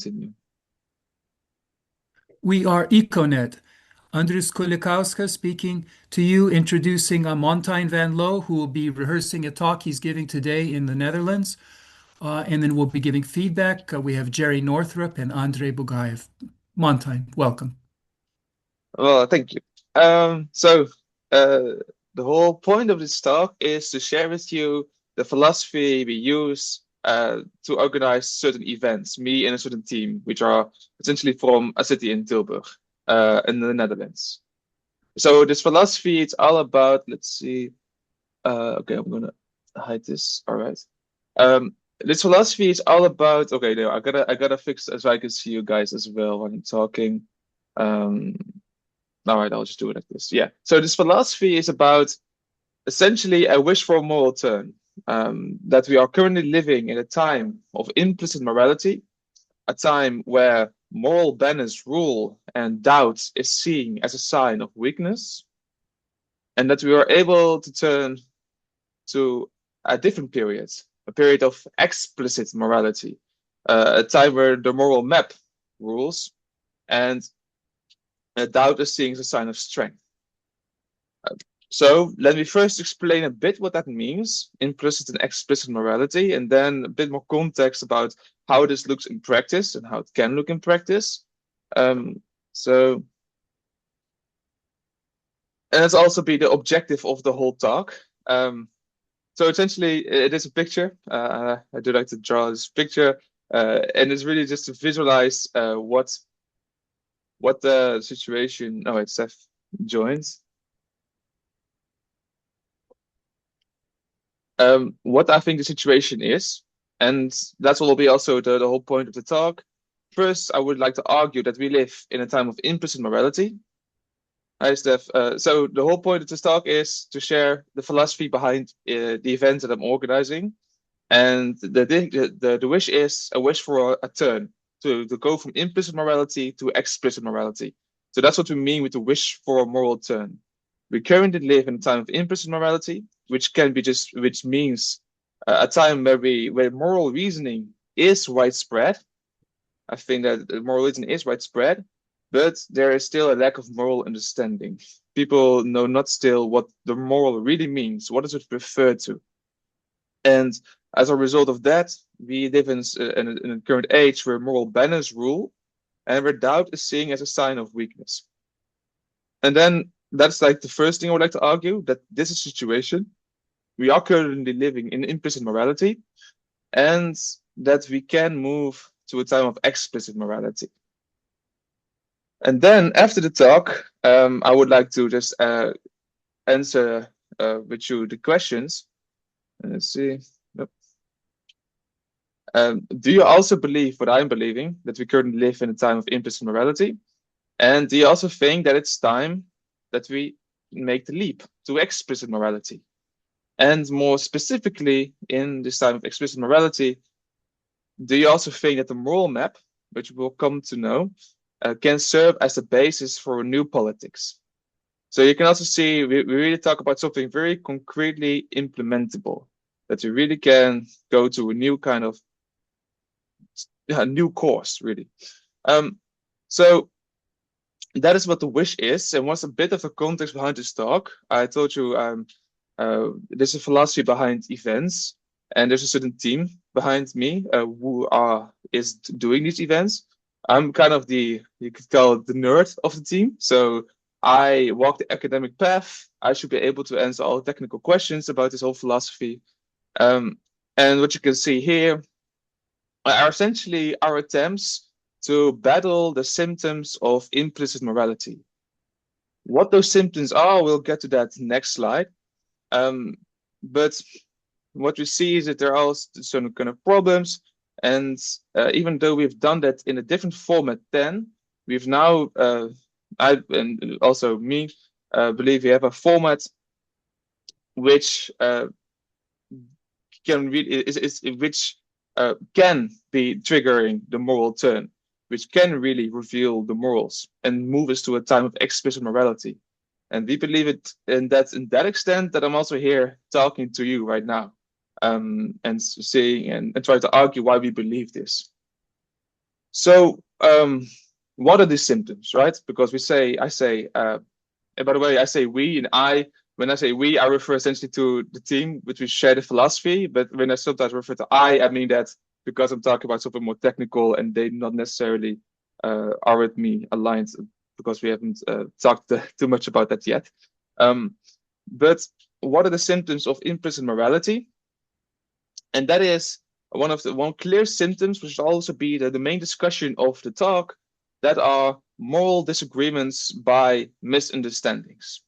continue. We are Econet. Andrius Kulikauskas speaking to you, introducing Montijn van Loo, who will be rehearsing a talk he's giving today in the Netherlands. And then we'll be giving feedback. We have Jere Northrop and Andrej Bugaev. Montijn, welcome. Well, thank you. So the whole point of this talk is to share with you the philosophy we use to organize certain events, me and a certain team, which are essentially from a city in Tilburg, in the Netherlands. So this philosophy, it's all about, let's see. Okay, I'm gonna hide this. All right. This philosophy is all about. Okay, no, I gotta fix as I can see you guys as well when I'm talking. All right, I'll just do it like this. Yeah. So this philosophy is about essentially a wish for a moral turn. That we are currently living in a time of implicit morality, a time where moral banners rule and doubt is seen as a sign of weakness, and that we are able to turn to a different period, a period of explicit morality, a time where the moral map rules and doubt is seen as a sign of strength. So let me first explain a bit what that means, implicit and explicit morality, and then a bit more context about how this looks in practice and how it can look in practice. So, and that's also be the objective of the whole talk. So essentially, it is a picture. I do like to draw this picture, and it's really just to visualize what the situation. Oh, wait, Steph joins. What I think the situation is, and that will be also the whole point of the talk. First, I would like to argue that we live in a time of implicit morality. Hi, Steph. So the whole point of this talk is to share the philosophy behind the events that I'm organizing. And the wish is a wish for a turn, to go from implicit morality to explicit morality. So that's what we mean with the wish for a moral turn. We currently live in a time of implicit morality, which means a time where moral reasoning is widespread. I think that moral reasoning is widespread, but there is still a lack of moral understanding. People know not still what the moral really means. What does it refer to? And as a result of that, we live in a current age where moral banners rule and where doubt is seen as a sign of weakness. And then that's like the first thing I would like to argue, that this is a situation. We are currently living in implicit morality, and that we can move to a time of explicit morality. And then after the talk, I would like to just answer with you the questions. Let's see. Yep. Do you also believe what I'm believing, that we currently live in a time of implicit morality? And do you also think that it's time that we make the leap to explicit morality? And more specifically, in this time of explicit morality, do you also think that the moral map, which we'll come to know, can serve as the basis for new politics? So you can also see we really talk about something very concretely implementable, that we really can go to a new kind of new course, really. So that is what the wish is, and what's a bit of a context behind this talk. I told you there's a philosophy behind events, and there's a certain team behind me who is doing these events. I'm kind of you could call it the nerd of the team. So I walk the academic path. I should be able to answer all technical questions about this whole philosophy. And what you can see here are essentially our attempts to battle the symptoms of implicit morality. What those symptoms are, we'll get to that next slide. But what we see is that there are some kind of problems. And even though we've done that in a different format then, we've now, I and also me, believe we have a format which can be triggering the moral turn, which can really reveal the morals and move us to a time of explicit morality. And we believe it in that extent that I'm also here talking to you right now, and saying and try to argue why we believe this. So what are these symptoms, right? Because I say, and by the way, I say we and I. When I say we, I refer essentially to the team which we share the philosophy. But when I sometimes refer to I mean that because I'm talking about something more technical and they not necessarily are with me aligned because we haven't talked too much about that yet. But what are the symptoms of implicit morality? And that is one clear symptoms, which will also be the main discussion of the talk, that are moral disagreements by misunderstandings.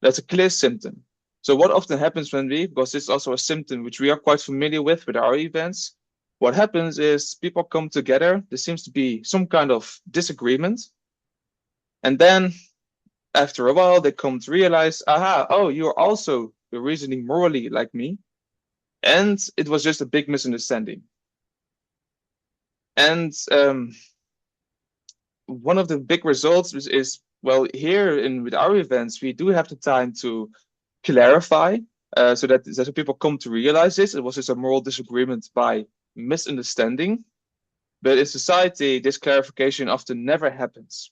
That's a clear symptom. So what often happens when because this is also a symptom which we are quite familiar with our events, what happens is people come together, there seems to be some kind of disagreement, and then after a while they come to realize, aha, oh, you're also reasoning morally like me, and it was just a big misunderstanding. And one of the big results is well, here with our events, we do have the time to clarify so that people come to realize this. It was just a moral disagreement by misunderstanding. But in society, this clarification often never happens.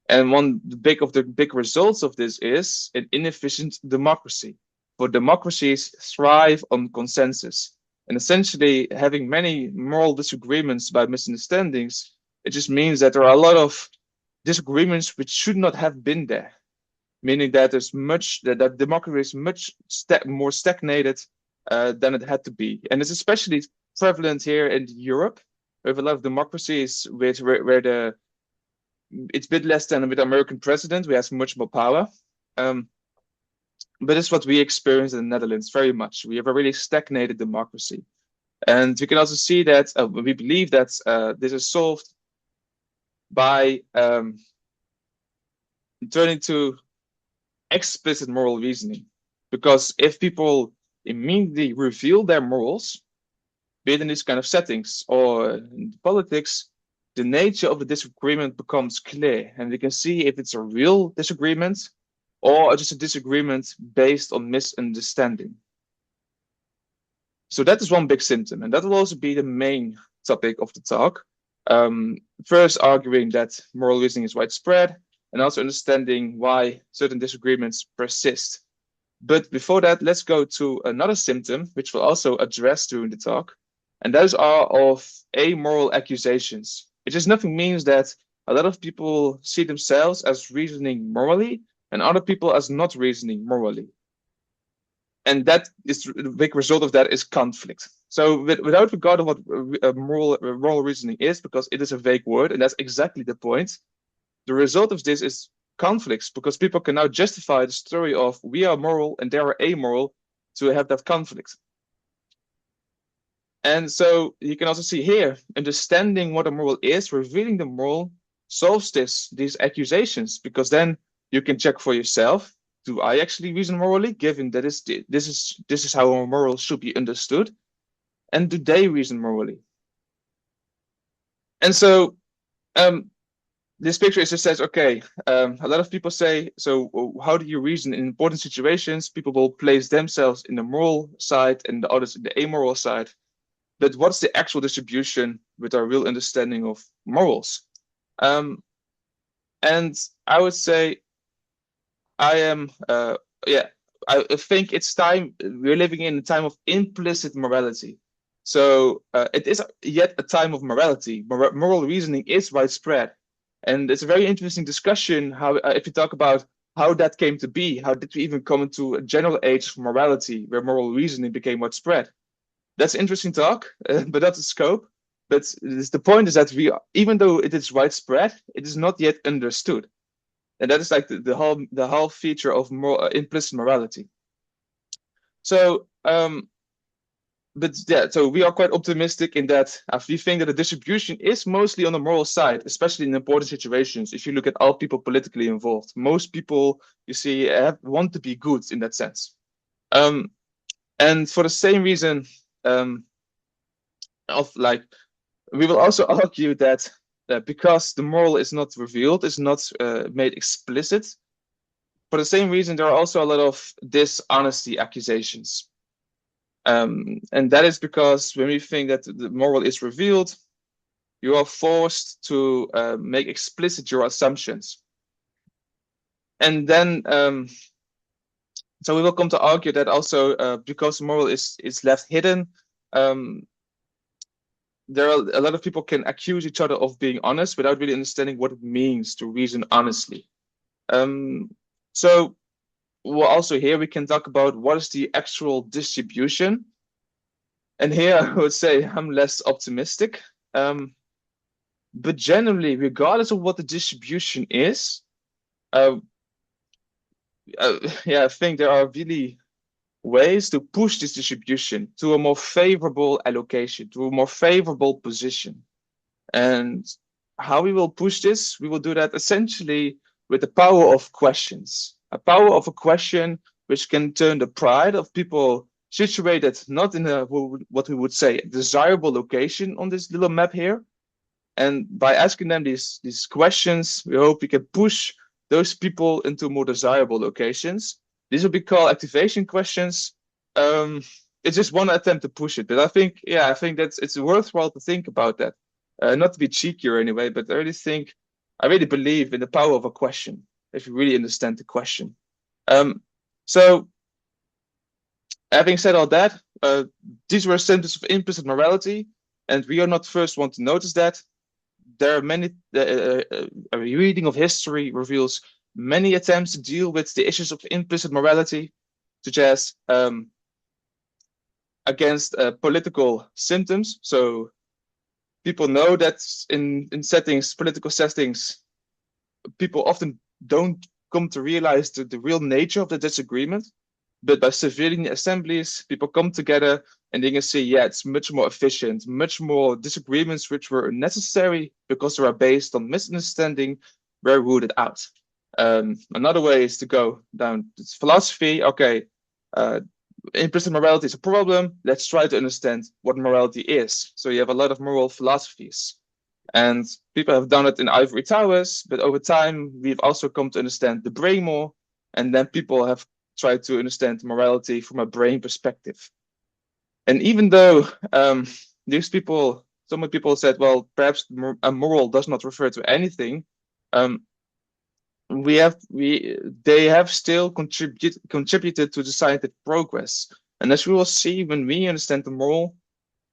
And one of the big results of this is an inefficient democracy. For democracies thrive on consensus. And essentially, having many moral disagreements by misunderstandings, it just means that there are a lot of disagreements which should not have been there, meaning that that democracy is much more stagnated than it had to be. And it's especially prevalent here in Europe. We have a lot of democracies where it's a bit less than with the American president, who has much more power. But it's what we experience in the Netherlands very much. We have a really stagnated democracy. And we can also see that we believe that this is solved by turning to explicit moral reasoning. Because if people immediately reveal their morals, be it in these kind of settings or in politics, the nature of the disagreement becomes clear. And we can see if it's a real disagreement or just a disagreement based on misunderstanding. So that is one big symptom, and that will also be the main topic of the talk. First, arguing that moral reasoning is widespread, and also understanding why certain disagreements persist. But before that, let's go to another symptom, which we'll also address during the talk, and those are of amoral accusations. It just nothing means that a lot of people see themselves as reasoning morally, and other people as not reasoning morally. And that is the big result of that is conflict. So without regard to what moral reasoning is, because it is a vague word, and that's exactly the point, the result of this is conflicts, because people can now justify the story of we are moral and they are amoral to have that conflict. And so you can also see here, understanding what a moral is, revealing the moral, solves these accusations, because then you can check for yourself, do I actually reason morally, given that this is how a moral should be understood? And do they reason morally? And so this picture just says, okay, a lot of people say, so how do you reason in important situations? People will place themselves in the moral side and the others in the amoral side. But what's the actual distribution with our real understanding of morals? And I would say I think it's time. We're living in a time of implicit morality. So it is yet a time of morality. Moral reasoning is widespread. And it's a very interesting discussion how, if you talk about how that came to be, how did we even come into a general age of morality where moral reasoning became widespread? That's interesting talk, but that's the scope. But the point is that even though it is widespread, it is not yet understood. And that is like the whole feature of implicit morality. So, but yeah, so we are quite optimistic in that we think that the distribution is mostly on the moral side, especially in important situations. If you look at all people politically involved, most people you see want to be good in that sense. And for the same reason, we will also argue that because the moral is not revealed, is not made explicit, for the same reason, there are also a lot of dishonesty accusations. And that is because when we think that the moral is revealed, you are forced to make explicit your assumptions. And then, so we will come to argue that also because moral is left hidden, there are a lot of people can accuse each other of being honest without really understanding what it means to reason honestly. So well, also here we can talk about what is the actual distribution. And here I would say I'm less optimistic. But generally, regardless of what the distribution is, yeah, I think there are really ways to push this distribution to a more favorable allocation, to a more favorable position. And how we will push this, we will do that essentially with the power of questions. A power of a question which can turn the pride of people situated not in a, what we would say, desirable location on this little map here. And by asking them these questions, we hope we can push those people into more desirable locations. These will be called activation questions. It's just one attempt to push it, but I think, yeah, I think that's it's worthwhile to think about that. Not to be cheeky or anyway, but I really believe in the power of a question if you really understand the question. So, having said all that, these were symptoms of implicit morality, and we are not first one to notice that. There are many. A reading of history reveals many attempts to deal with the issues of implicit morality, such as against political symptoms. So people know that in political settings, people often don't come to realize the real nature of the disagreement. But by civilian assemblies, people come together and they can see, yeah, it's much more efficient, much more disagreements which were unnecessary because they are based on misunderstanding were rooted out. Another way is to go down this philosophy. Okay, implicit morality is a problem. Let's try to understand what morality is. So you have a lot of moral philosophies. And people have done it in ivory towers, but over time, we've also come to understand the brain more. And then people have tried to understand morality from a brain perspective. And even though these people, some people said, well, perhaps a moral does not refer to anything, they have still contributed to the scientific progress. And as we will see, when we understand the moral,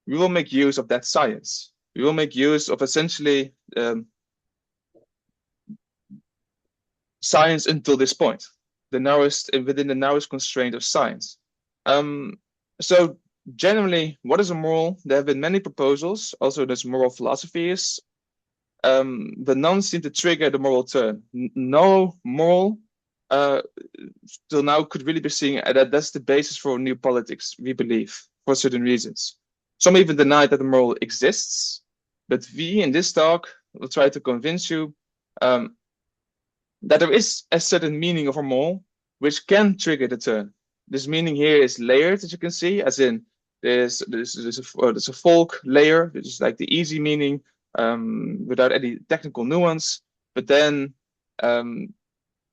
we will make use of that science. We will make use of essentially science until this point, within the narrowest constraint of science. So generally, what is a moral? There have been many proposals. Also, there's moral philosophies, but none seem to trigger the moral turn. No moral till now could really be seen that's the basis for new politics, we believe, for certain reasons. Some even deny that the moral exists, but we in this talk will try to convince you that there is a certain meaning of a moral which can trigger the turn. This meaning here is layered, as you can see, as in there's a folk layer, which is like the easy meaning without any technical nuance. But then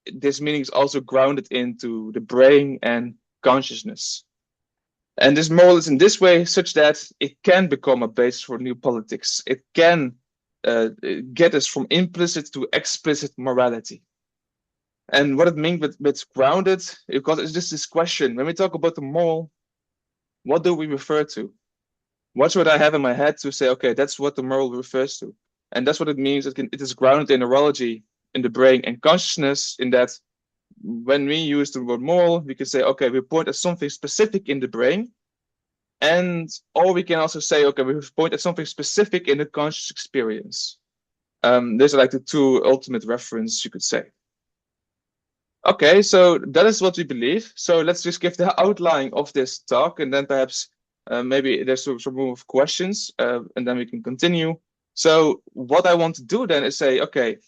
this meaning is also grounded into the brain and consciousness. And this moral is in this way such that it can become a basis for new politics. It can get us from implicit to explicit morality. And what it means with grounded, because it's just this question. When we talk about the moral, what do we refer to? What should I have in my head to say, okay, that's what the moral refers to? And that's what it means. It is grounded in neurology, in the brain and consciousness, in that when we use the word moral, we can say, okay, we point at something specific in the brain. Or we can also say, okay, we point at something specific in the conscious experience. These are like the two ultimate references, you could say. Okay, so that is what we believe. So let's just give the outline of this talk, and then perhaps maybe there's some room of questions, and then we can continue. So what I want to do then is say, okay,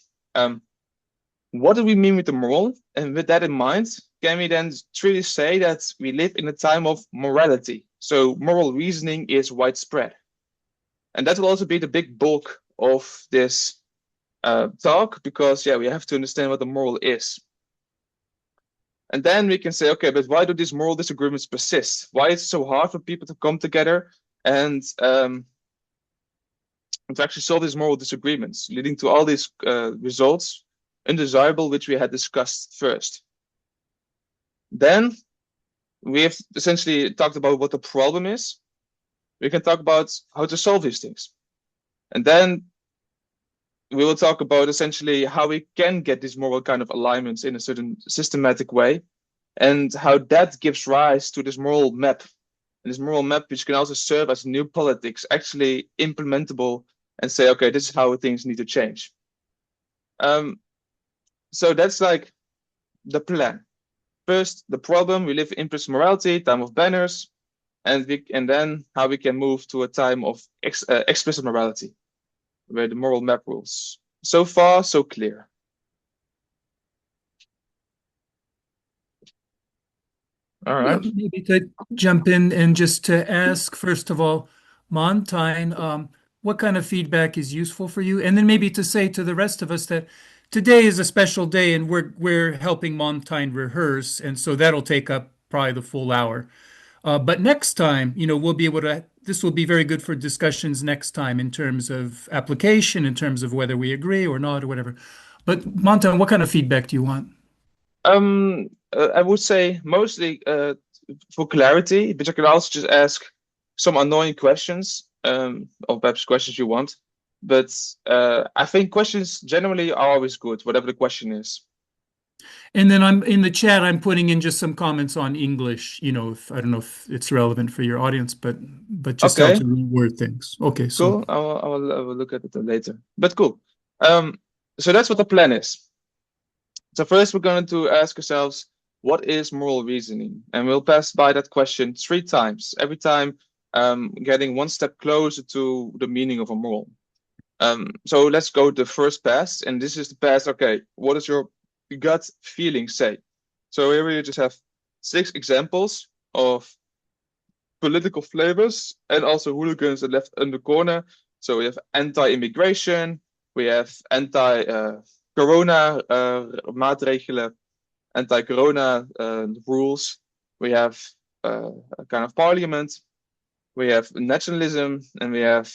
what do we mean with the moral? And with that in mind, can we then truly say that we live in a time of morality? So moral reasoning is widespread. And that will also be the big bulk of this talk, because, yeah, we have to understand what the moral is. And then we can say, okay, but why do these moral disagreements persist? Why is it so hard for people to come together and and to actually solve these moral disagreements, leading to all these results, undesirable, which we had discussed first. Then we have essentially talked about what the problem is. We can talk about how to solve these things. And then we will talk about essentially how we can get these moral kind of alignments in a certain systematic way, and how that gives rise to this moral map. And this moral map, which can also serve as new politics, actually implementable, and say, okay, this is how things need to change. So that's like the plan. First, the problem, we live in implicit morality, time of banners, and then how we can move to a time of explicit morality, where the moral map rules. So far, so clear. All right. Maybe to jump in and just to ask, first of all, Montijn, what kind of feedback is useful for you? And then maybe to say to the rest of us that today is a special day and we're helping Montijn rehearse, and so that'll take up probably the full hour. But next time, we'll be able to, this will be very good for discussions next time in terms of application, in terms of whether we agree or not or whatever. But Montijn, what kind of feedback do you want? I would say mostly for clarity, but you can also just ask some annoying questions, or perhaps questions you want. But I think questions generally are always good, whatever the question is. And then I'm in the chat, I'm putting in just some comments on English, if I don't know if it's relevant for your audience, but just how Okay, to reword things. Okay, so cool. I will look at it later. But cool. So that's what the plan is. So first we're going to ask ourselves, what is moral reasoning? And we'll pass by that question 3 times, every time getting one step closer to the meaning of a moral. So let's go the first pass, and this is the pass, okay, what does your gut feeling say? So here we just have 6 examples of political flavors and also hooligans that left in the corner. So we have anti-immigration, we have anti-corona maatregelen, anti-corona rules, we have a kind of parliament, we have nationalism, and we have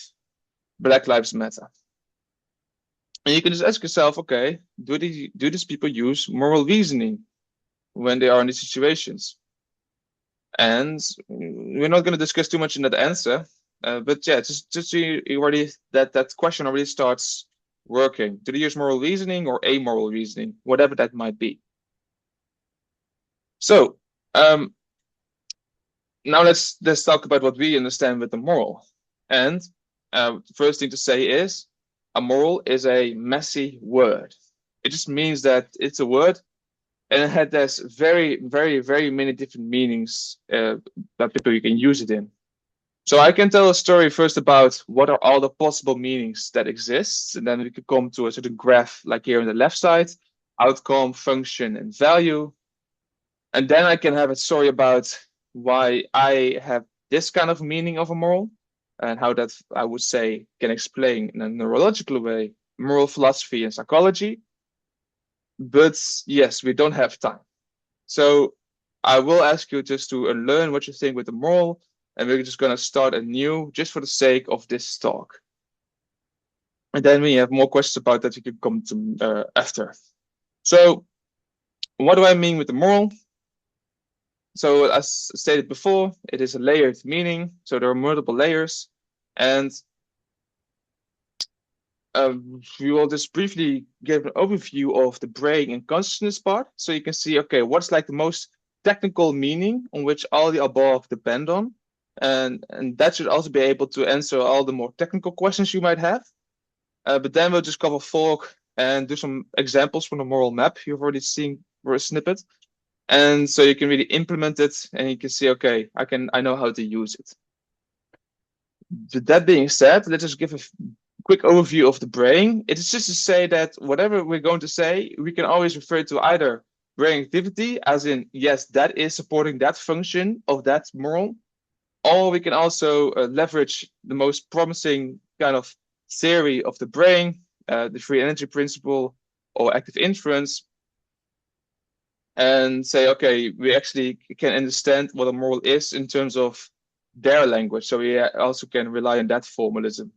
Black Lives Matter. And you can just ask yourself, okay, do these people use moral reasoning when they are in these situations? And we're not going to discuss too much in that answer, but yeah, just so you already that question already starts working. Do they use moral reasoning or amoral reasoning, whatever that might be? So now let's talk about what we understand with the moral. And the first thing to say is a moral is a messy word. It just means that it's a word and it has very, very, very many different meanings that people you can use it in. So I can tell a story first about what are all the possible meanings that exist, and then we could come to a certain graph like here on the left side, outcome, function, and value. And then I can have a story about why I have this kind of meaning of a moral, and how that, I would say, can explain in a neurological way moral philosophy and psychology. But yes, we don't have time. So I will ask you just to learn what you think with the moral, and we're just going to start anew just for the sake of this talk. And then we have more questions about that we can come to after. So what do I mean with the moral? So as stated before, it is a layered meaning. So there are multiple layers. And we will just briefly give an overview of the brain and consciousness part. So you can see, okay, what's like the most technical meaning on which all the above depend on. And that should also be able to answer all the more technical questions you might have. But then we'll just cover fork and do some examples from the moral map you've already seen for a snippet. And so you can really implement it and you can see, okay, I know how to use it. With that being said, let's just give a quick overview of the brain. It is just to say that whatever we're going to say, we can always refer to either brain activity, as in, yes, that is supporting that function of that moral, or we can also leverage the most promising kind of theory of the brain, the free energy principle or active inference, and say, okay, we actually can understand what a moral is in terms of their language. So we also can rely on that formalism.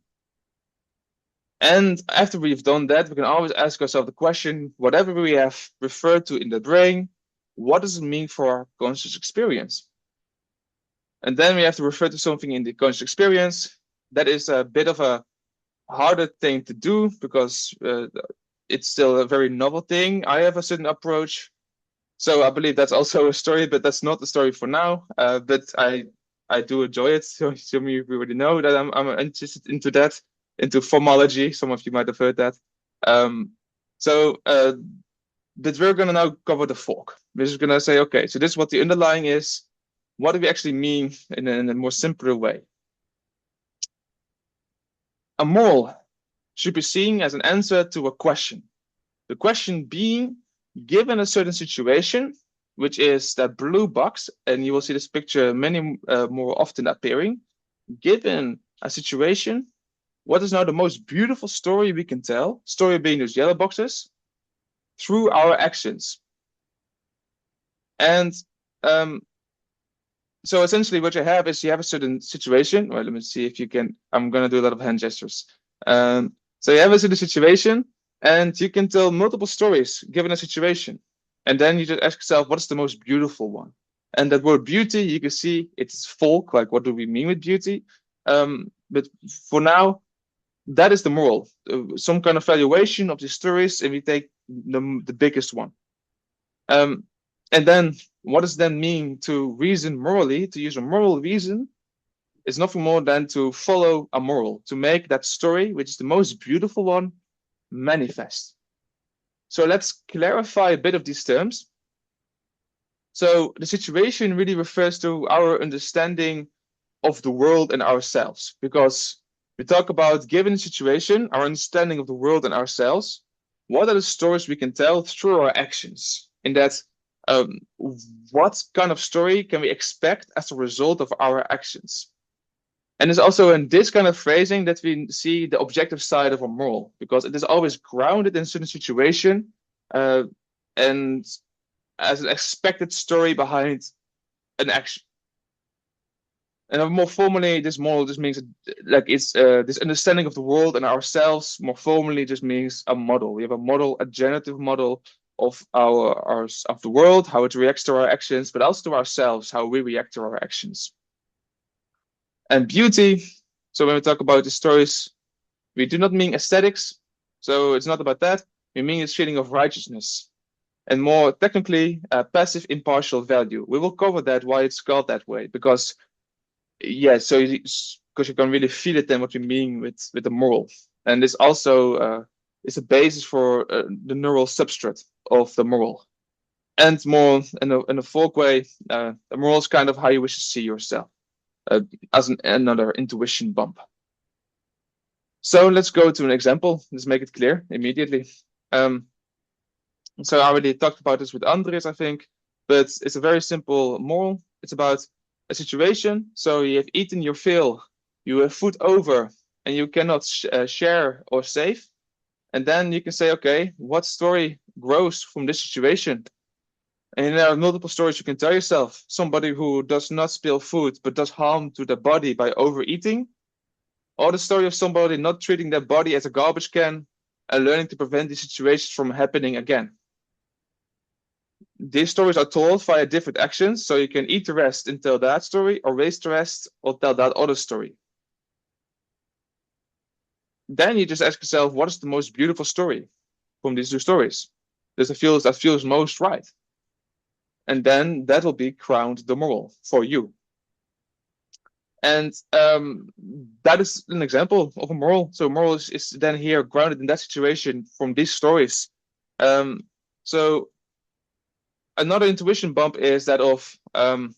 And after we've done that, we can always ask ourselves the question, whatever we have referred to in the brain, what does it mean for our conscious experience? And then we have to refer to something in the conscious experience. That is a bit of a harder thing to do because it's still a very novel thing. I have a certain approach. So I believe that's also a story, but that's not the story for now. But I do enjoy it. So some of you already know that I'm interested into that, into formology. Some of you might have heard that. Um, so but we're gonna now cover the fork. We're just gonna say, okay, so this is what the underlying is. What do we actually mean in a more simpler way? A moral should be seen as an answer to a question. The question being, given a certain situation, which is that blue box, and you will see this picture many more often appearing, given a situation, what is now the most beautiful story we can tell, story being those yellow boxes, through our actions. And so essentially what you have is you have a certain situation. Well, let me see if you can, I'm going to do a lot of hand gestures. So you have a certain situation and you can tell multiple stories given a situation. And then you just ask yourself, what's the most beautiful one? And that word beauty, you can see it's folk, like what do we mean with beauty? But for now, that is the moral, some kind of valuation of the stories, and we take the biggest one. And then what does that mean to reason morally? To use a moral reason is nothing more than to follow a moral, to make that story, which is the most beautiful one, manifest. So let's clarify a bit of these terms. So the situation really refers to our understanding of the world and ourselves, because we talk about, given a situation, our understanding of the world and ourselves, what are the stories we can tell through our actions? In that, what kind of story can we expect as a result of our actions? And it's also in this kind of phrasing that we see the objective side of a moral, because it is always grounded in a certain situation and as an expected story behind an action. And more formally, this moral just means like it's this understanding of the world and ourselves. More formally, just means a model. We have a model, a generative model of of the world, how it reacts to our actions, but also to ourselves, how we react to our actions. And beauty. So when we talk about the stories, we do not mean aesthetics. So it's not about that. We mean this feeling of righteousness. And more technically, passive impartial value. We will cover that, why it's called that way, because yeah, so because you can really feel it then what we mean with the moral. And this also is a basis for the neural substrate of the moral. And more in a folk way, the moral is kind of how you wish to see yourself as another intuition bump. So let's go to an example. Let's make it clear immediately. So I already talked about this with Andres, I think, but it's a very simple moral. It's about a situation. So you have eaten your fill, you have food over, and you cannot share or save. And then you can say, okay, what story grows from this situation? And there are multiple stories you can tell yourself. Somebody who does not spill food but does harm to their body by overeating. Or the story of somebody not treating their body as a garbage can and learning to prevent these situations from happening again. These stories are told via different actions, so you can eat the rest and tell that story, or waste the rest or tell that other story. Then you just ask yourself, what is the most beautiful story from these two stories? Does it feel that feels most right? And then that will be crowned the moral for you. And that is an example of a moral. So moral is then here grounded in that situation from these stories. So another intuition bump is that of when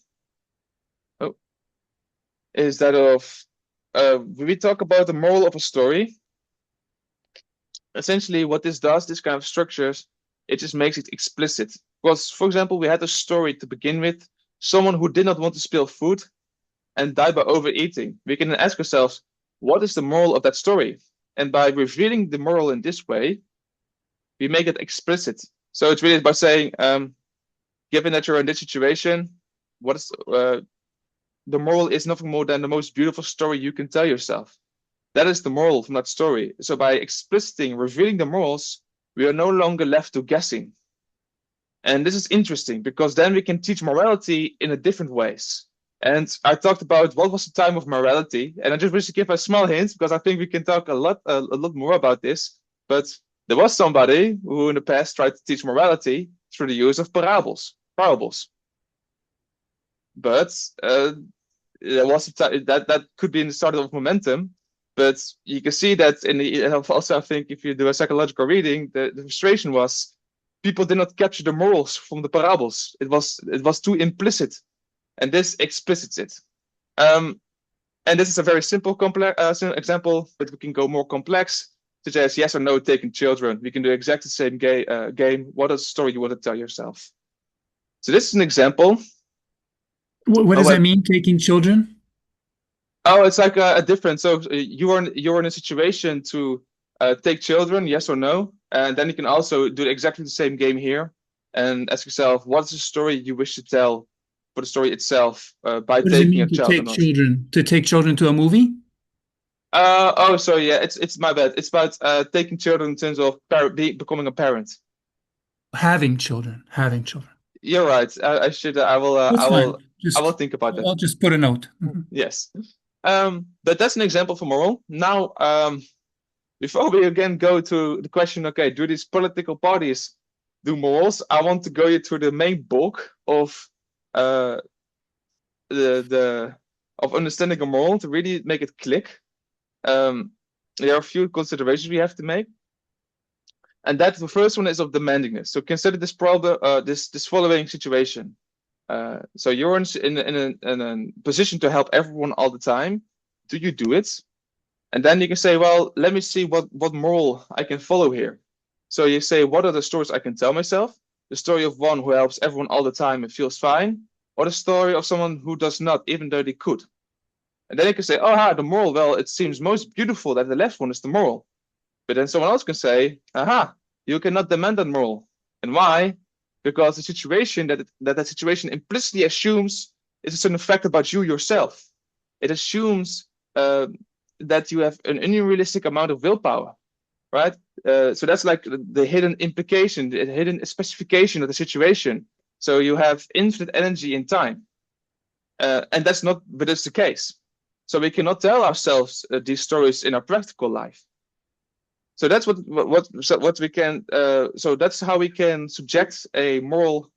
we talk about the moral of a story. Essentially, what this does, this kind of structures, it just makes it explicit. Because, for example, we had a story to begin with, someone who did not want to spill food and died by overeating. We can ask ourselves, what is the moral of that story? And by revealing the moral in this way, we make it explicit. So it's really by saying, given that you're in this situation, what is the moral is nothing more than the most beautiful story you can tell yourself. That is the moral from that story. So by expliciting, revealing the morals, we are no longer left to guessing. And this is interesting because then we can teach morality in a different ways. And I talked about what was the time of morality, and I just wish to give a small hint because I think we can talk a lot more about this. But there was somebody who in the past tried to teach morality through the use of parables. But there was that could be in the start of momentum. But you can see that in the also I think if you do a psychological reading, the frustration was people did not capture the morals from the parables. It was too implicit, and this explicits it. And this is a very simple example, but we can go more complex, such as yes or no taking children. We can do exactly the same game. What is the story you want to tell yourself? So this is an example. What Oh, does that mean, taking children? oh, it's like a difference. So you're in a situation to take children, yes or no, and then you can also do exactly the same game here and ask yourself, what's the story you wish to tell for the story itself by What does it taking a mean to child or take not? children? To take children to a movie? Oh, sorry, yeah, it's my bad. It's about taking children in terms of becoming a parent. Having children, having children. You're right. I should. I will. That's fine. I will Just think about that. I'll just put a note. Mhm. Yes. But that's an example for moral. Now, before we again go to the question, okay, do these political parties do morals? I want to go you through the main bulk of uh, the of understanding a moral to really make it click. There are a few considerations we have to make, and that the first one is of demandingness. So consider this problem, this following situation. So you're in a position to help everyone all the time. Do you do it? And then you can say, well, let me see what moral I can follow here. So you say, what are the stories I can tell myself? The story of one who helps everyone all the time and feels fine, or the story of someone who does not, even though they could. And then you can say, oh, the moral, well, it seems most beautiful that the left one is the moral. But then someone else can say, aha, you cannot demand that moral. And why? Because the situation that situation implicitly assumes is a certain fact about you yourself. It assumes that you have an unrealistic amount of willpower, right? So that's like the hidden implication, the hidden specification of the situation. So you have infinite energy in time, and that's not, but it's the case. So we cannot tell ourselves these stories in our practical life. So that's what we can. So that's how we can subject a moral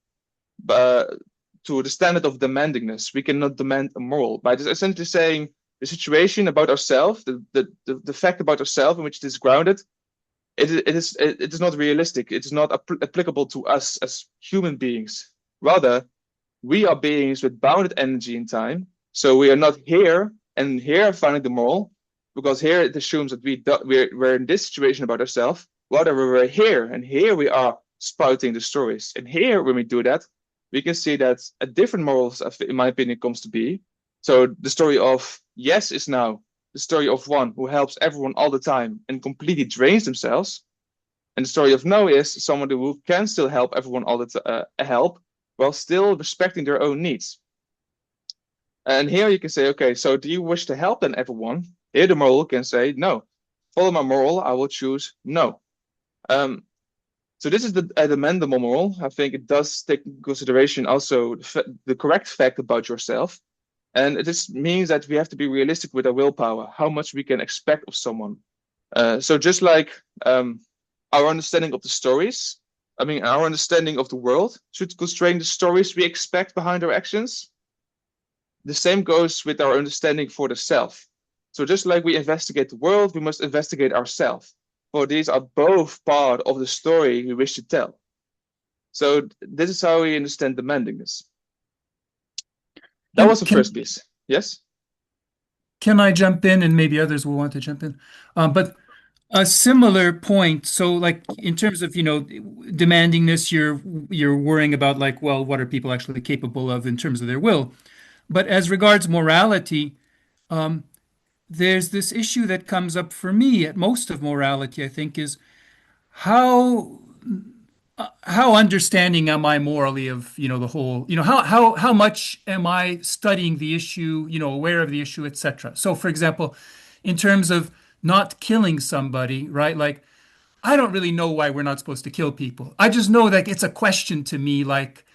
to the standard of demandingness. We cannot demand a moral by just essentially saying the situation about ourselves, the fact about ourselves in which it is grounded. It is not realistic. It is not applicable to us as human beings. Rather, we are beings with bounded energy in time. So we are not here and here finding the moral, because here it assumes that we're in this situation about ourselves. Rather, we're here, and here we are spouting the stories. And here, when we do that, we can see that a different moral, in my opinion, comes to be. So the story of yes is now the story of one who helps everyone all the time and completely drains themselves. And the story of no is someone who can still help everyone all the time, while still respecting their own needs. And here you can say, okay, so do you wish to help then everyone? Here the moral can say, no. Follow my moral, I will choose no. So this is the demandable moral. I think it does take into consideration also the correct fact about yourself. And it just means that we have to be realistic with our willpower, how much we can expect of someone. So just like our understanding of the stories, our understanding of the world should constrain the stories we expect behind our actions. The same goes with our understanding for the self. So just like we investigate the world, we must investigate ourselves. For these are both part of the story we wish to tell. So this is how we understand demandingness. That was the first piece. Yes? Can I jump in, and maybe others will want to jump in? But a similar point. So, like in terms of demandingness, you're worrying about like, well, what are people actually capable of in terms of their will? But as regards morality, there's this issue that comes up for me at most of morality, I think, is how how understanding am I morally of, the whole, how much am I studying the issue, aware of the issue, etc. So, for example, in terms of not killing somebody, right? Like, I don't really know why we're not supposed to kill people. I just know that it's a question to me, like,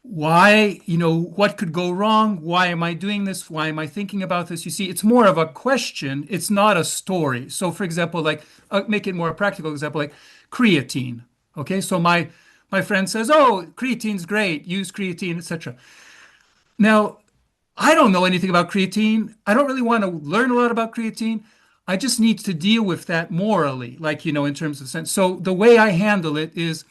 why, what could go wrong? Why am I doing this? Why am I thinking about this? You see, it's more of a question. It's not a story. So, for example, like, make it more practical example, like creatine. Okay, so my friend says, "Oh, creatine's great. Use creatine, etc." Now, I don't know anything about creatine. I don't really want to learn a lot about creatine. I just need to deal with that morally, like, in terms of sense. So the way I handle it is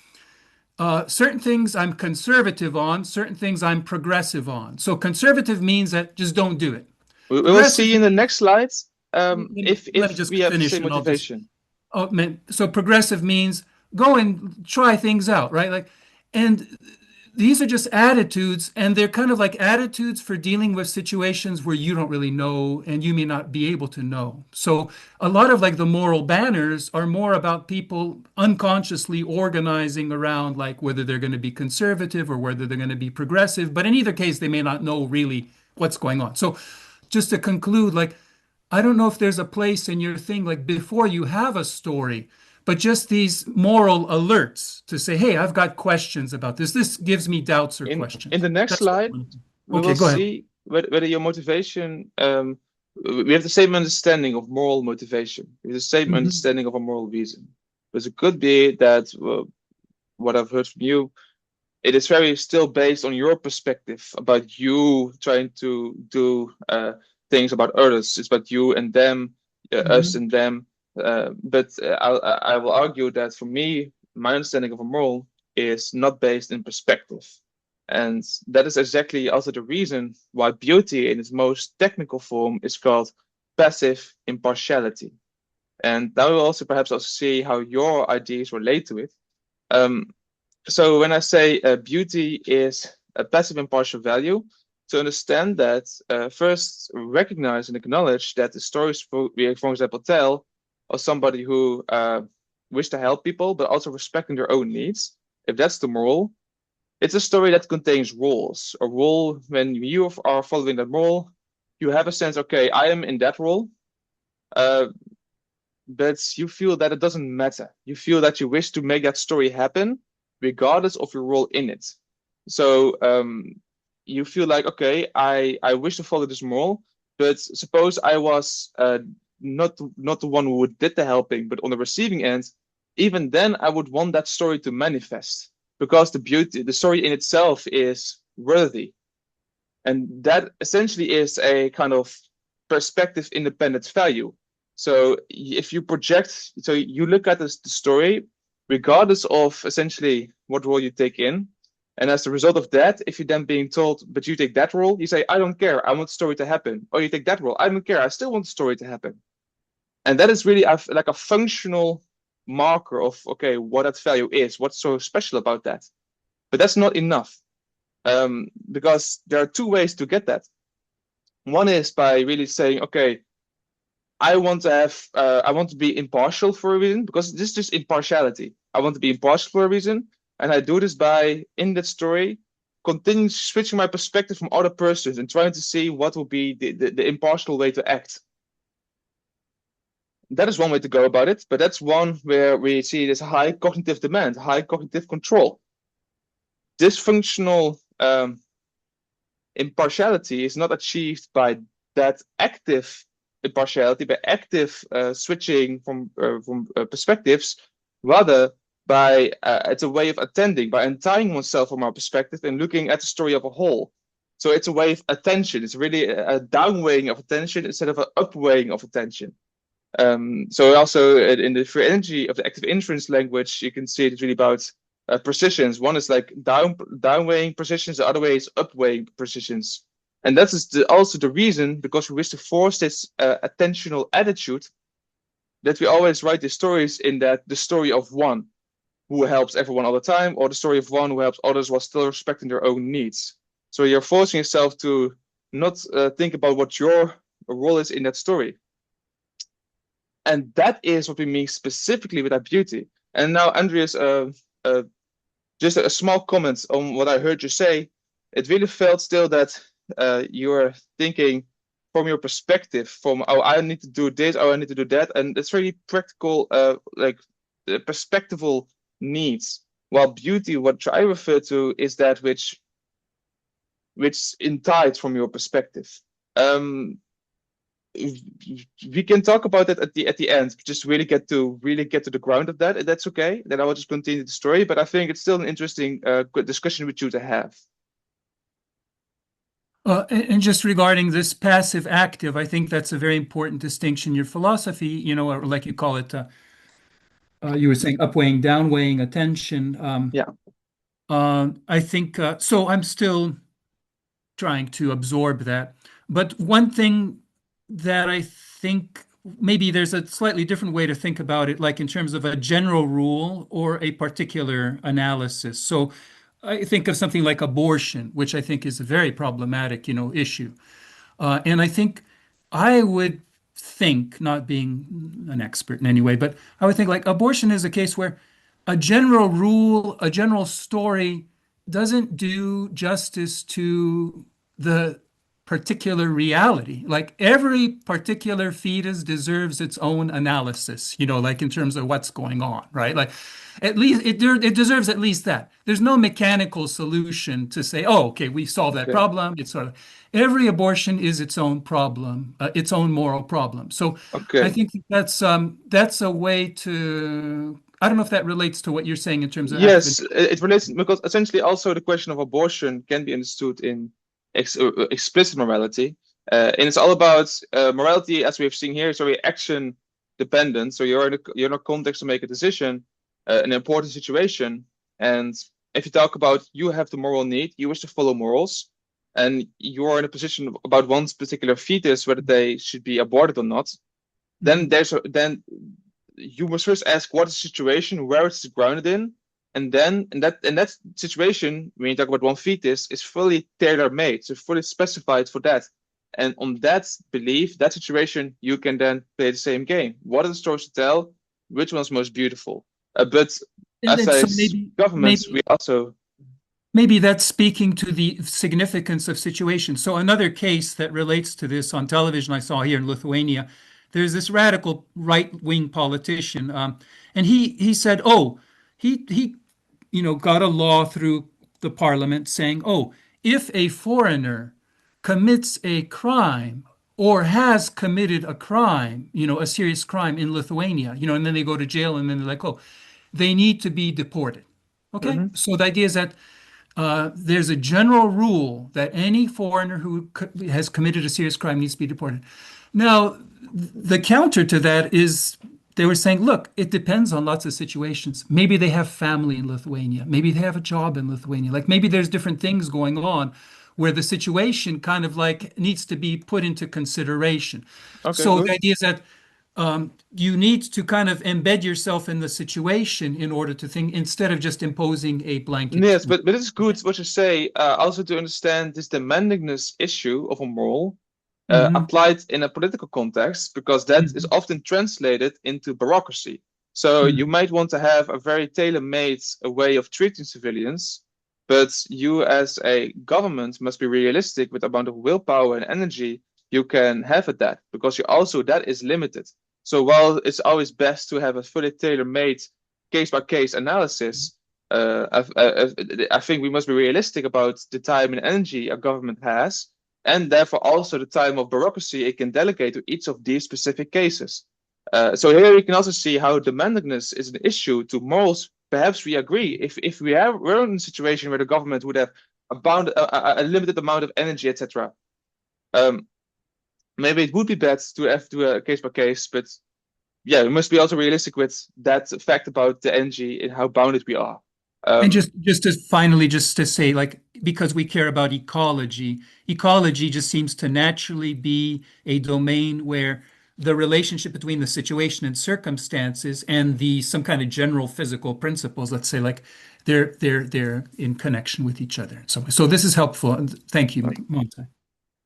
certain things I'm conservative on, certain things I'm progressive on. So conservative means that just don't do it. We will Progressive see in the next slides let me if we just have the finish same and I'll just motivation. oh man. So progressive means go and try things out, right? Like, and these are just attitudes, and they're kind of like attitudes for dealing with situations where you don't really know and you may not be able to know. So a lot of like the moral banners are more about people unconsciously organizing around like whether they're going to be conservative or whether they're going to be progressive, but in either case they may not know really what's going on. So just to conclude, like, I don't know if there's a place in your thing like before you have a story, but just these moral alerts to say, hey, I've got questions about this. This gives me doubts or In questions. the next That's what I slide, want to do. we Okay, will go ahead. see whether your motivation, we have the same understanding of moral motivation. We have the same Mhm. understanding of a moral reason. Because it could be that what I've heard from you, it is very still based on your perspective about you trying to do things about others. It's about you and them, us Mhm. and them. I will argue that for me, my understanding of a moral is not based in perspective. And that is exactly also the reason why beauty in its most technical form is called passive impartiality. And now we'll also perhaps also see how your ideas relate to it. Um, so when I say beauty is a passive impartial value, to understand that, first recognize and acknowledge that the stories we, for example, tell of somebody who wish to help people, but also respecting their own needs. If that's the moral, it's a story that contains roles. A role, when you are following that role, you have a sense, okay, I am in that role, uh, but you feel that it doesn't matter. You feel that you wish to make that story happen, regardless of your role in it. So you feel like, okay, I wish to follow this moral, but suppose I was not the one who did the helping, but on the receiving end, even then I would want that story to manifest because the story in itself is worthy, and that essentially is a kind of perspective independent value. So if you project, so you look at the story regardless of essentially what role you take in. And as a result of that, if you're then being told, but you take that role, you say, I don't care, I want the story to happen. Or you take that role, I don't care, I still want the story to happen. And that is really like a functional marker of, okay, what that value is, what's so special about that. But that's not enough, because there are two ways to get that. One is by really saying, okay, I want to be impartial for a reason, because this is just impartiality. I want to be impartial for a reason, and I do this by, in that story, continue switching my perspective from other persons and trying to see what will be the impartial way to act. That is one way to go about it, but that's one where we see this high cognitive demand, high cognitive control. Dysfunctional impartiality is not achieved by that active impartiality, by active switching from perspectives, rather by it's a way of attending, by untying oneself from our perspective and looking at the story of a whole. So it's a way of attention. It's really a downweighing of attention instead of an upweighing of attention. So also in the free energy of the active inference language, you can see it's really about precisions. One is like downweighing precisions, the other way is upweighing precisions. And that is also the reason, because we wish to force this attentional attitude, that we always write the stories in that the story of one who helps everyone all the time, or the story of one who helps others while still respecting their own needs. So you're forcing yourself to not think about what your role is in that story. And that is what we mean specifically with that beauty. And now, Andreas, just a small comment on what I heard you say. It really felt still that you're thinking from your perspective, from, oh, I need to do this, oh, I need to do that, and it's really practical, like perspectival needs. While beauty, what I refer to, is that which entides from your perspective. We can talk about that at the end. Just really get to the ground of that. If that's okay. Then I will just continue the story. But I think it's still an interesting good discussion with you to have. And just regarding this passive active, I think that's a very important distinction. Your philosophy, or like you call it, you were saying upweighing, downweighing attention. Yeah. I think so. I'm still trying to absorb that. But one thing that I think maybe there's a slightly different way to think about it, like in terms of a general rule or a particular analysis. So I think of something like abortion, which I think is a very problematic, issue. And I think I would think, not being an expert in any way, but I would think like abortion is a case where a general rule, a general story doesn't do justice to the particular reality. Like every particular fetus deserves its own analysis, like in terms of what's going on, right? Like at least it deserves at least that. There's no mechanical solution to say, oh, okay, we solved that problem. It's sort of every abortion is its own problem, its own moral problem. So I think that's a way to. I don't know if that relates to what you're saying in terms of yes, it relates, because essentially also the question of abortion can be understood in explicit morality, and it's all about morality, as we've seen here, is very action dependent. So you're in a context to make a decision, an important situation, and if you talk about you have the moral need, you wish to follow morals, and you're in a position about one particular fetus, whether they should be aborted or not, then you must first ask what is the situation, where it's grounded in, and then in that situation, when you talk about one fetus, is fully tailor-made, so fully specified for that. And on that belief, that situation, you can then play the same game. What are the stories to tell? Which one's most beautiful? But as governments, we also. Maybe that's speaking to the significance of situations. So another case that relates to this on television I saw here in Lithuania, there's this radical right-wing politician, and he said, oh, he got a law through the parliament saying, oh, if a foreigner commits a crime or has committed a crime, a serious crime in Lithuania, and then they go to jail, and then they're like, oh, they need to be deported. Okay, so the idea is that there's a general rule that any foreigner who has committed a serious crime needs to be deported. Now, the counter to that is they were saying, look, it depends on lots of situations. Maybe they have family in Lithuania. Maybe they have a job in Lithuania. Like maybe there's different things going on where the situation kind of like needs to be put into consideration. Okay, so good. the idea is that you need to kind of embed yourself in the situation in order to think, instead of just imposing a blanket. Yes, but it's good what you say, also to understand this demandingness issue of a moral applied in a political context, because that is often translated into bureaucracy. So you might want to have a very tailor-made way of treating civilians, but you as a government must be realistic with the amount of willpower and energy you can have at that, because you also, that is limited. So while it's always best to have a fully tailor-made case-by-case analysis, I think we must be realistic about the time and energy a government has, and therefore also the time of bureaucracy it can delegate to each of these specific cases. So here you can also see how demandingness is an issue to morals. Perhaps we agree. If we're in a situation where the government would have a limited amount of energy, etc., maybe it would be best to have to do a case by case. But yeah, we must be also realistic with that fact about the energy and how bounded we are. And just to say, like, because we care about ecology just seems to naturally be a domain where the relationship between the situation and circumstances and some kind of general physical principles, let's say, like they're in connection with each other. So this is helpful. Thank you, Montijn.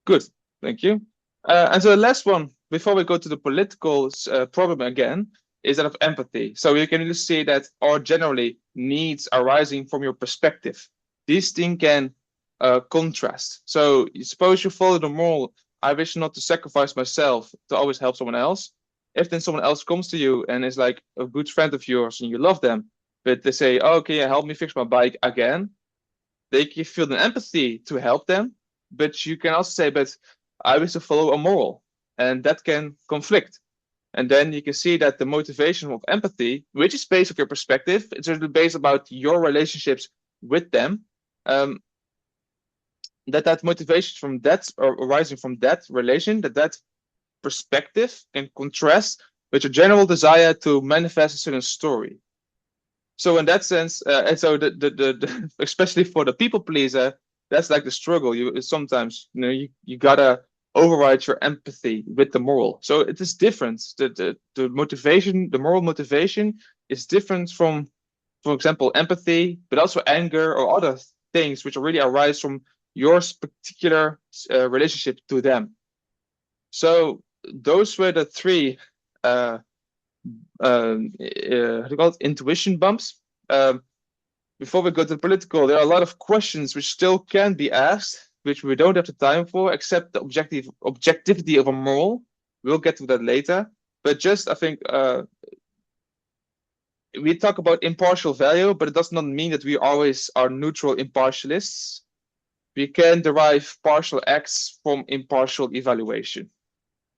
Good, thank you. And so the last one, before we go to the political problem again, is that of empathy. So you can just see that, or generally, needs arising from your perspective. These things can contrast. So suppose you follow the moral I wish not to sacrifice myself to always help someone else. If then someone else comes to you and is like a good friend of yours and you love them, but they say, "Oh, can you help me fix my bike again?" They can feel the empathy to help them, but you can also say, "But I wish to follow a moral," and that can conflict. And then you can see that the motivation of empathy, which is based on your perspective, it's really based about your relationships with them. Um, that motivation from that or arising from that relation, that perspective can contrast with your general desire to manifest a certain story. So in that sense, and so the especially for the people pleaser, that's like the struggle. You sometimes you gotta override your empathy with the moral. So it is different. The motivation, the moral motivation, is different from, for example, empathy, but also anger or other things which really arise from your particular relationship to them. So those were the three how do you call it? Intuition bumps. Before we go to the political, there are a lot of questions which still can be asked, which we don't have the time for, except the objectivity of a moral. We'll get to that later. But just, I think, we talk about impartial value, but it does not mean that we always are neutral impartialists. We can derive partial acts from impartial evaluation.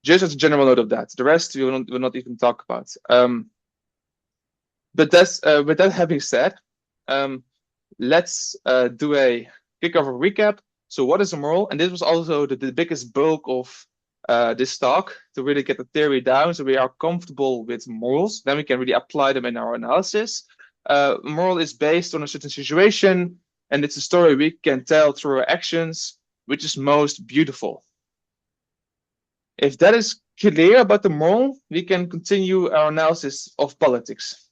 Just as a general note of that. The rest we will not even talk about. But that's with that having said, let's do a kick off a recap. So what is a moral? And this was also the biggest bulk of this talk, to really get the theory down so we are comfortable with morals. Then we can really apply them in our analysis. Moral is based on a certain situation, and it's a story we can tell through our actions, which is most beautiful. If that is clear about the moral, we can continue our analysis of politics.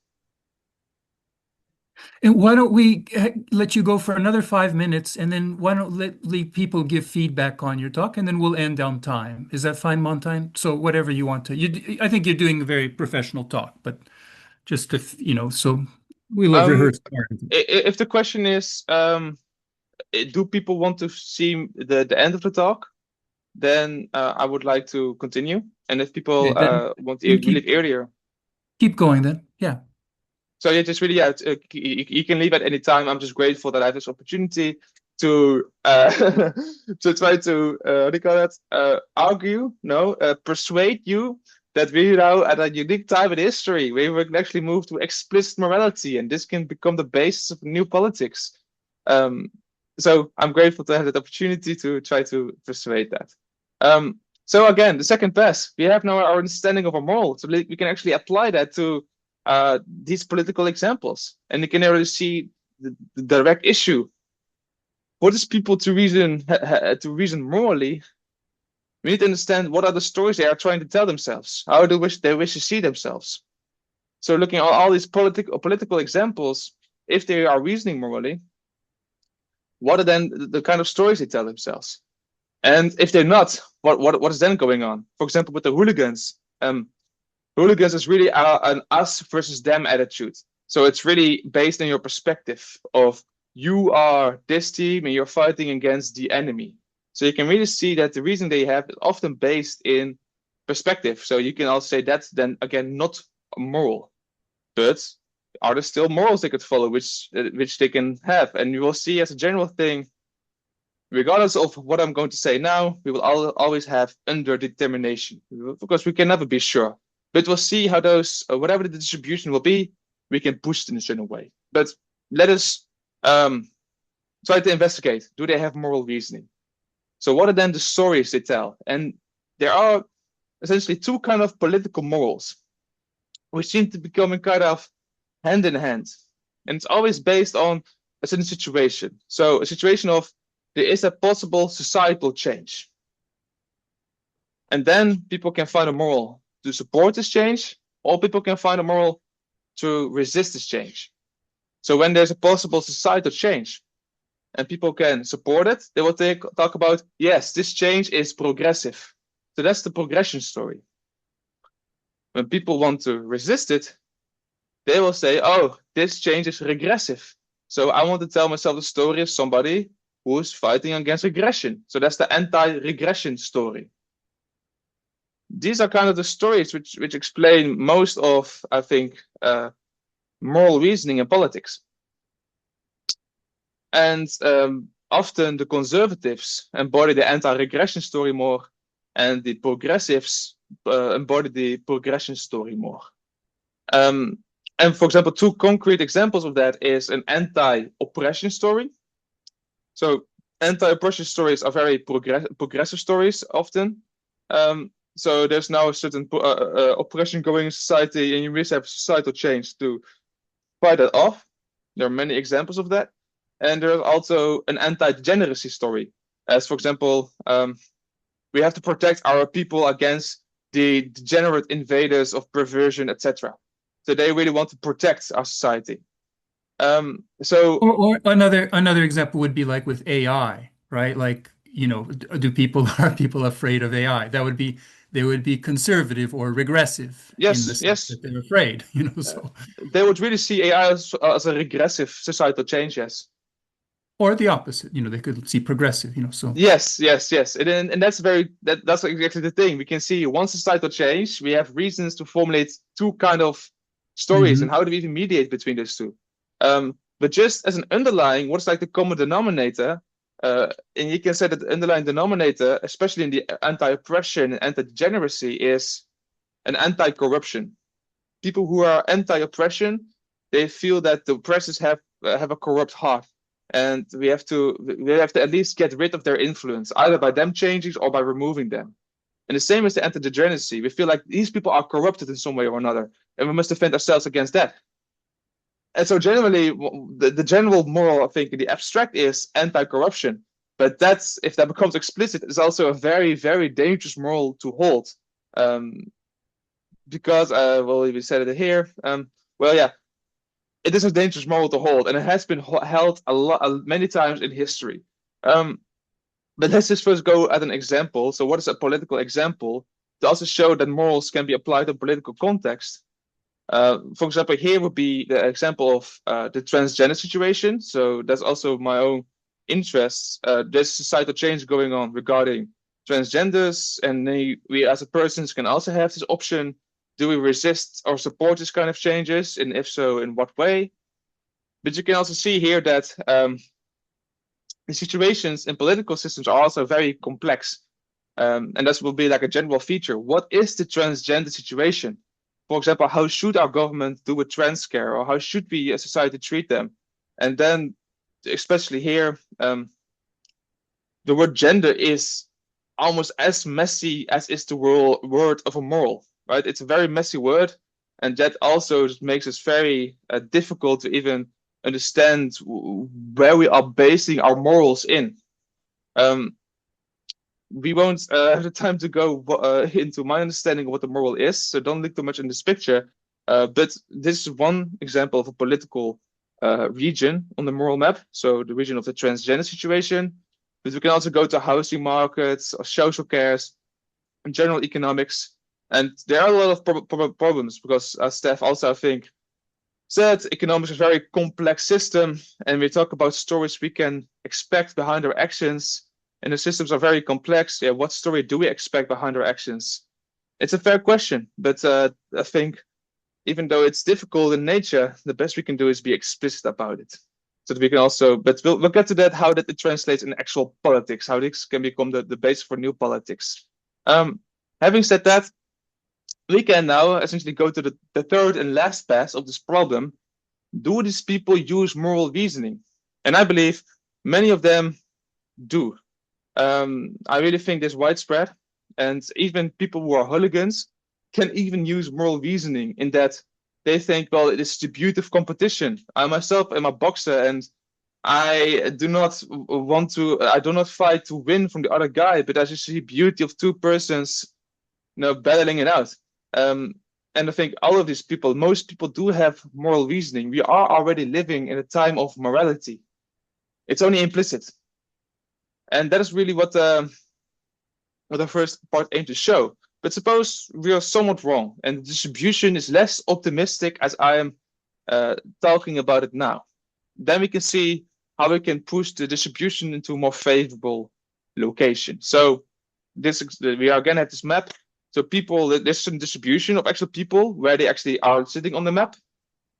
And why don't we let you go for another 5 minutes, and then why don't leave people give feedback on your talk, and then we'll end on time. Is that fine, Montijn? So whatever you want to. I think you're doing a very professional talk, but just to, so we'll have rehearsed. If the question is, do people want to see the end of the talk? Then I would like to continue. And if people want to leave earlier, keep going then. Yeah. So yeah, just really, you can leave at any time. I'm just grateful that I have this opportunity to to try to what do you call that? Argue, persuade you that we're now at a unique time in history where we can actually move to explicit morality, and this can become the basis of new politics. So I'm grateful to have that opportunity to try to persuade that. So again, the second pass, we have now our understanding of a moral, so we can actually apply that to these political examples, and you can already see the direct issue. For these people to reason morally, we need to understand what are the stories they are trying to tell themselves. How do they wish to see themselves? So looking at all these political examples, if they are reasoning morally, what are then the kind of stories they tell themselves? And if they're not, what is then going on? For example, with the hooligans, hooligans is really an us versus them attitude. So it's really based on your perspective of you are this team and you're fighting against the enemy. So you can really see that the reason they have is often based in perspective. So you can also say that's then again not moral, but are there still morals they could follow, which they can have? And you will see as a general thing, regardless of what I'm going to say now, we will always have underdetermination, because we can never be sure. But we'll see how those, whatever the distribution will be, we can push it in a certain way. But let us try to investigate. Do they have moral reasoning? So what are then the stories they tell? And there are essentially two kind of political morals, which seem to be coming kind of hand in hand. And it's always based on a certain situation. So a situation of there is a possible societal change. And then people can find a moral to support this change, or people can find a moral to resist this change. So when there's a possible societal change and people can support it, they will talk about, yes, this change is progressive. So that's the progression story. When people want to resist it, they will say, oh, this change is regressive. So I want to tell myself the story of somebody who's fighting against aggression. So that's the anti-regression story. these are kind of the stories which explain most of, I think, moral reasoning in politics. And often the conservatives embody the anti-regression story more, and the progressives embody the progression story more. And for example, two concrete examples of that is an anti-oppression story. So anti-oppression stories are very progressive stories often. So there's now a certain oppression going in society, and you must have societal change to fight that off. There are many examples of that. And there's also an anti-degeneracy story. As for example, we have to protect our people against the degenerate invaders of perversion, etc. So they really want to protect our society. Or another example would be like with AI, right? Like, are people afraid of AI? They would be conservative or regressive in the yes, sense yes, that they're afraid, so they would really see AI as a regressive societal change. Yes. or the opposite, they could see progressive, so Yes, yes, yes. And that's that's exactly the thing. We can see one societal change. We have reasons to formulate two kind of stories, and hmm how do we even mediate between those two? But just as an underlying, what's like the common denominator? And you can say that the underlying denominator, especially in the anti-oppression and anti-degeneracy, is an anti-corruption. People who are anti-oppression, they feel that the oppressors have a corrupt heart, and we have to at least get rid of their influence, either by them changing or by removing them. And the same as the anti-degeneracy, we feel like these people are corrupted in some way or another, and we must defend ourselves against that. And so generally, the general moral, I think, in the abstract is anti-corruption. But that's, if that becomes explicit, is also a very, very dangerous moral to hold. Because, well, we said it here. Well, yeah, it is a dangerous moral to hold, and it has been held many times in history. But let's just first go at an example. So, what is a political example to also show that morals can be applied to political context? For example, here would be the example of the transgender situation. So that's also my own interests. There's societal change going on regarding transgenders, and we as a persons can also have this option. Do we resist or support this kind of changes? And if so, in what way? But you can also see here that the situations in political systems are also very complex. And this will be like a general feature. What is the transgender situation? For example, how should our government do a trans care, or how should we as society treat them? And then, especially here, the word gender is almost as messy as is the word of a moral, right? It's a very messy word, and that also just makes it very difficult to even understand where we are basing our morals in. We won't have the time to go into my understanding of what the moral is, so don't look too much in this picture. But this is one example of a political region on the moral map, so the region of the transgender situation. But we can also go to housing markets, or social cares, and general economics. And there are a lot of problems because, as Steph also, I think, said, economics is a very complex system, and we talk about stories we can expect behind our actions. And the systems are very complex. Yeah, what story do we expect behind our actions? It's a fair question, but I think even though it's difficult in nature, the best we can do is be explicit about it. So that we can also, but we'll get to that, how that it translates in actual politics, how this can become the basis for new politics. Having said that, we can now essentially go to the third and last pass of this problem. Do these people use moral reasoning? And I believe many of them do. I really think this widespread, and even people who are hooligans can even use moral reasoning in that they think, well, it is the beauty of competition. I myself am a boxer, and I do not fight to win from the other guy, but I just see beauty of two persons, battling it out. And I think all of these people, most people do have moral reasoning. We are already living in a time of morality. It's only implicit. And that is really what the first part aimed to show. But suppose we are somewhat wrong, and the distribution is less optimistic as I am talking about it now. Then we can see how we can push the distribution into a more favorable location. So we are again at this map. So people, there's some distribution of actual people where they actually are sitting on the map.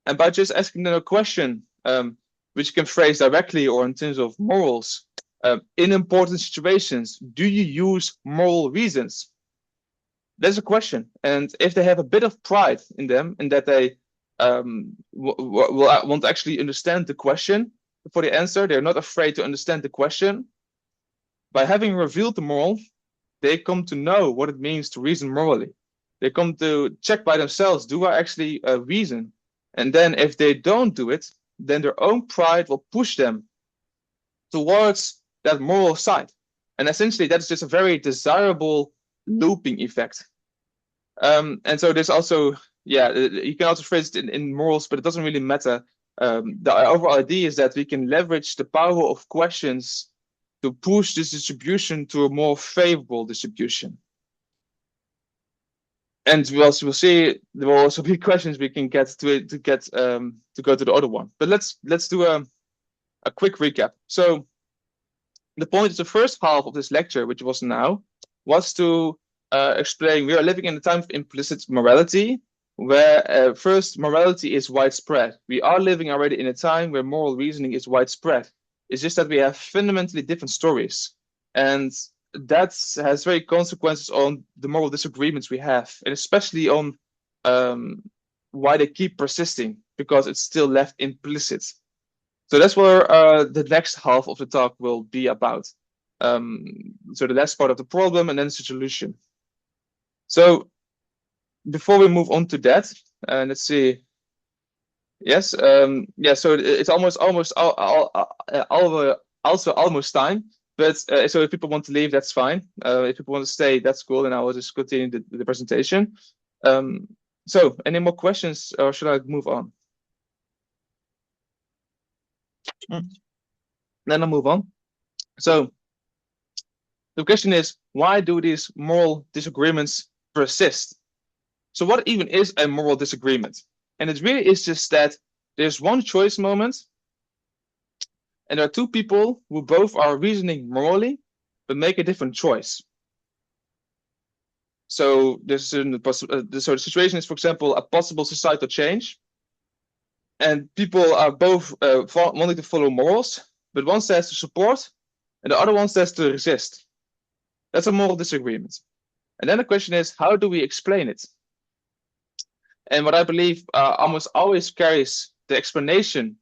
And by just asking them a question, which you can phrase directly or in terms of morals, in important situations, do you use moral reasons? That's a question. And if they have a bit of pride in them, in that they want to actually understand the question before they answer, they're not afraid to understand the question. By having revealed the moral, they come to know what it means to reason morally. They come to check by themselves, do I actually reason? And then if they don't do it, then their own pride will push them towards that moral side. And essentially, that's just a very desirable looping effect. And so there's also, you can also phrase it in morals, but it doesn't really matter. The overall idea is that we can leverage the power of questions to push this distribution to a more favorable distribution. And we'll see there will also be questions we can get to go to the other one. But let's do a quick recap. So the point of the first half of this lecture, which was now, was to explain we are living in a time of implicit morality, where first morality is widespread. We are living already in a time where moral reasoning is widespread. It's just that we have fundamentally different stories, and that has very consequences on the moral disagreements we have, and especially on why they keep persisting, because it's still left implicit. So that's where the next half of the talk will be about. So the last part of the problem and then the solution. So before we move on to that, let's see. Yes, so it's almost also almost time. But so if people want to leave, that's fine. If people want to stay, that's cool, and I will just continue the presentation. So any more questions, or should I move on? Then I'll move on. So the question is, why do these moral disagreements persist? So what even is a moral disagreement? And it really is just that there's one choice moment, and there are two people who both are reasoning morally, but make a different choice. So there's so the situation is, for example, a possible societal change, and people are both wanting to follow morals, but one says to support, and the other one says to resist. That's a moral disagreement. And then the question is, how do we explain it? And what I believe almost always carries the explanation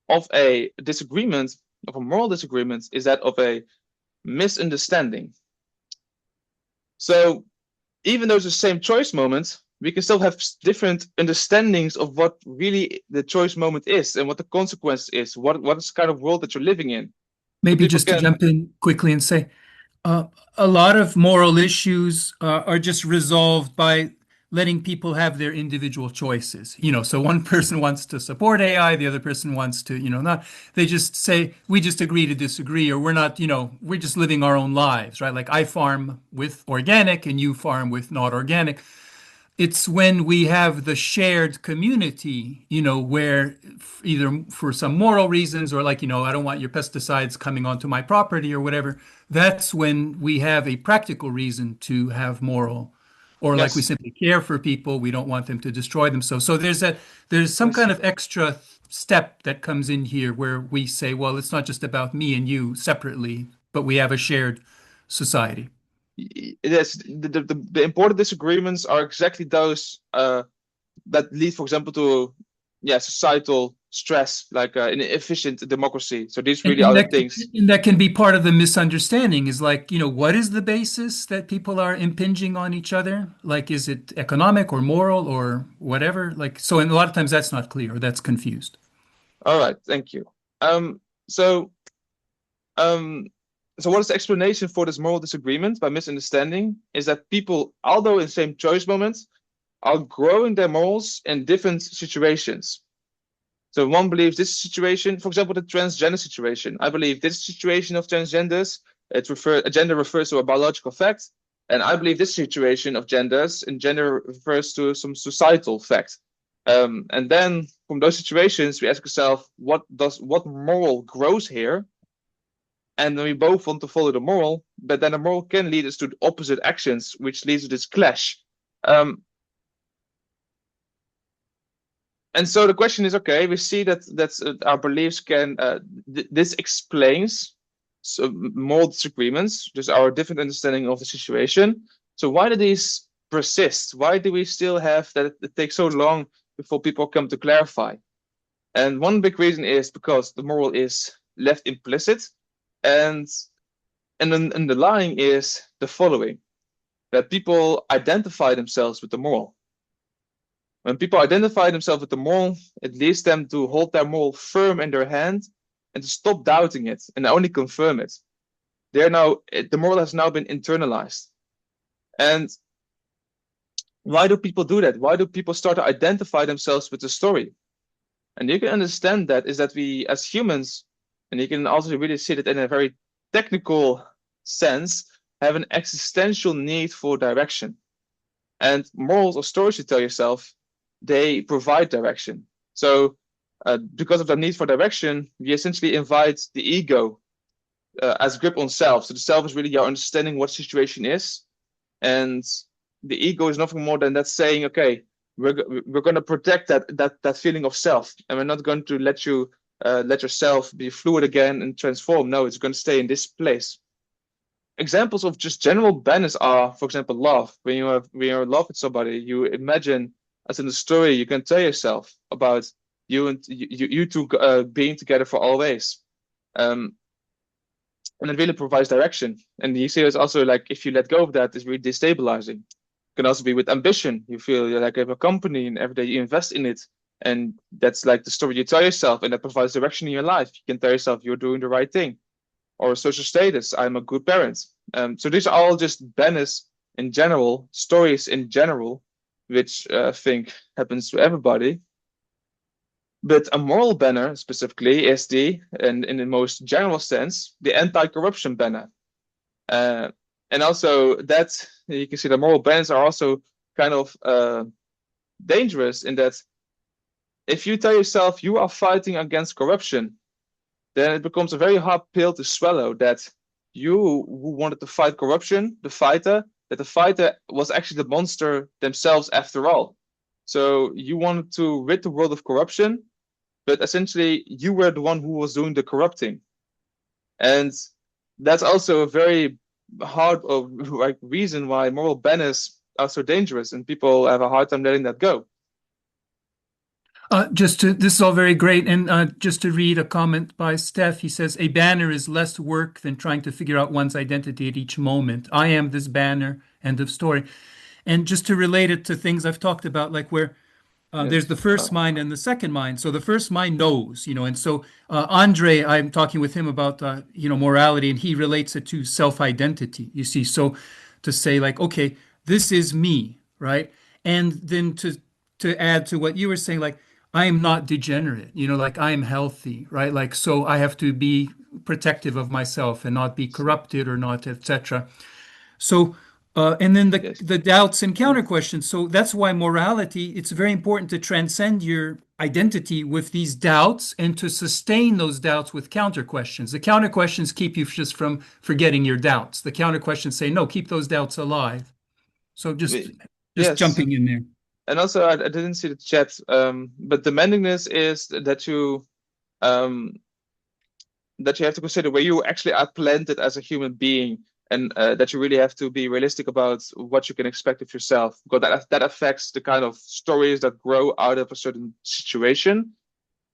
of a disagreement, of a moral disagreement, is that of a misunderstanding. So even though it's the same choice moment, we can still have different understandings of what really the choice moment is and what the consequence is, what is the kind of world that you're living in. Maybe just to jump in quickly and say, a lot of moral issues are just resolved by letting people have their individual choices. So one person wants to support AI, the other person wants to, not. They just say, we just agree to disagree, or we're not, we're just living our own lives, right? Like I farm with organic and you farm with not organic. It's when we have the shared community, where either for some moral reasons or like, I don't want your pesticides coming onto my property or whatever. That's when we have a practical reason to have moral, or like we simply care for people. We don't want them to destroy them. So there's some kind of extra step that comes in here where we say, well, it's not just about me and you separately, but we have a shared society. Yes, the important disagreements are exactly those that lead, for example, to societal stress, like an efficient democracy. So these really are the things. And that can be part of the misunderstanding is like, what is the basis that people are impinging on each other? Like, is it economic or moral or whatever? Like, so and a lot of times that's not clear or that's confused. All right, thank you. So what is the explanation for this moral disagreement by misunderstanding is that people, although in the same choice moments, are growing their morals in different situations. So one believes this situation, for example, the transgender situation. I believe this situation of transgenders, gender refers to a biological fact, and I believe this situation of genders and gender refers to some societal fact. And then from those situations, we ask ourselves, what moral grows here? and we both want to follow the moral, but then the moral can lead us to opposite actions, which leads to this clash. And so the question is, okay, we see that our beliefs can this explains moral disagreements, just our different understanding of the situation. So why do these persist? Why do we still have that it takes so long before people come to clarify? And one big reason is because the moral is left implicit, and then underlying is the following: that people identify themselves with the moral. When people identify themselves with the moral, it leads them to hold their moral firm in their hand and to stop doubting it and only confirm it. The moral has now been internalized. And why do people do that? Why do people start to identify themselves with the story? And you can understand that is that we as humans, and you can also really see that in a very technical sense, have an existential need for direction. And morals or stories you tell yourself, they provide direction. So because of the need for direction, we essentially invite the ego as grip on self. So the self is really your understanding what situation is. And the ego is nothing more than that saying, okay, we're going to protect that feeling of self. And we're not going to let yourself be fluid again and transform. No, it's going to stay in this place. Examples of just general banners are, for example, love. When you're in love with somebody, you imagine, as in the story, you can tell yourself about you two being together for always, and it really provides direction. And you see, it's also like if you let go of that, it's really destabilizing. It can also be with ambition. You feel like you have a company, and every day you invest in it, and that's like the story you tell yourself, and that provides direction in your life. You can tell yourself you're doing the right thing, or social status. I'm a good parent. So these are all just banners in general, stories in general, which I think happens to everybody. But a moral banner specifically is in the most general sense, the anti-corruption banner. And also that you can see the moral banners are also kind of dangerous in that if you tell yourself you are fighting against corruption, then it becomes a very hard pill to swallow that you who wanted to fight corruption, that the fighter was actually the monster themselves after all. So you wanted to rid the world of corruption, but essentially you were the one who was doing the corrupting. And that's also a very hard reason why moral banners are so dangerous, and people have a hard time letting that go. This is all very great. And just to read a comment by Steph, he says, a banner is less work than trying to figure out one's identity at each moment. I am this banner, end of story. And just to relate it to things I've talked about, like where there's the first mind and the second mind. So the first mind knows, and so Andrej, I'm talking with him about, morality, and he relates it to self-identity, you see. So to say like, okay, this is me, right? And then to add to what you were saying, like, I am not degenerate, like I am healthy, right? Like, so I have to be protective of myself and not be corrupted or not, etc. So, and then the doubts and counter questions. So that's why morality, it's very important to transcend your identity with these doubts and to sustain those doubts with counter questions. The counter questions keep you just from forgetting your doubts. The counter questions say, no, keep those doubts alive. So just jumping in there. And also, I didn't see the chat, but demandingness is that you have to consider where you actually are planted as a human being, and that you really have to be realistic about what you can expect of yourself, because that affects the kind of stories that grow out of a certain situation.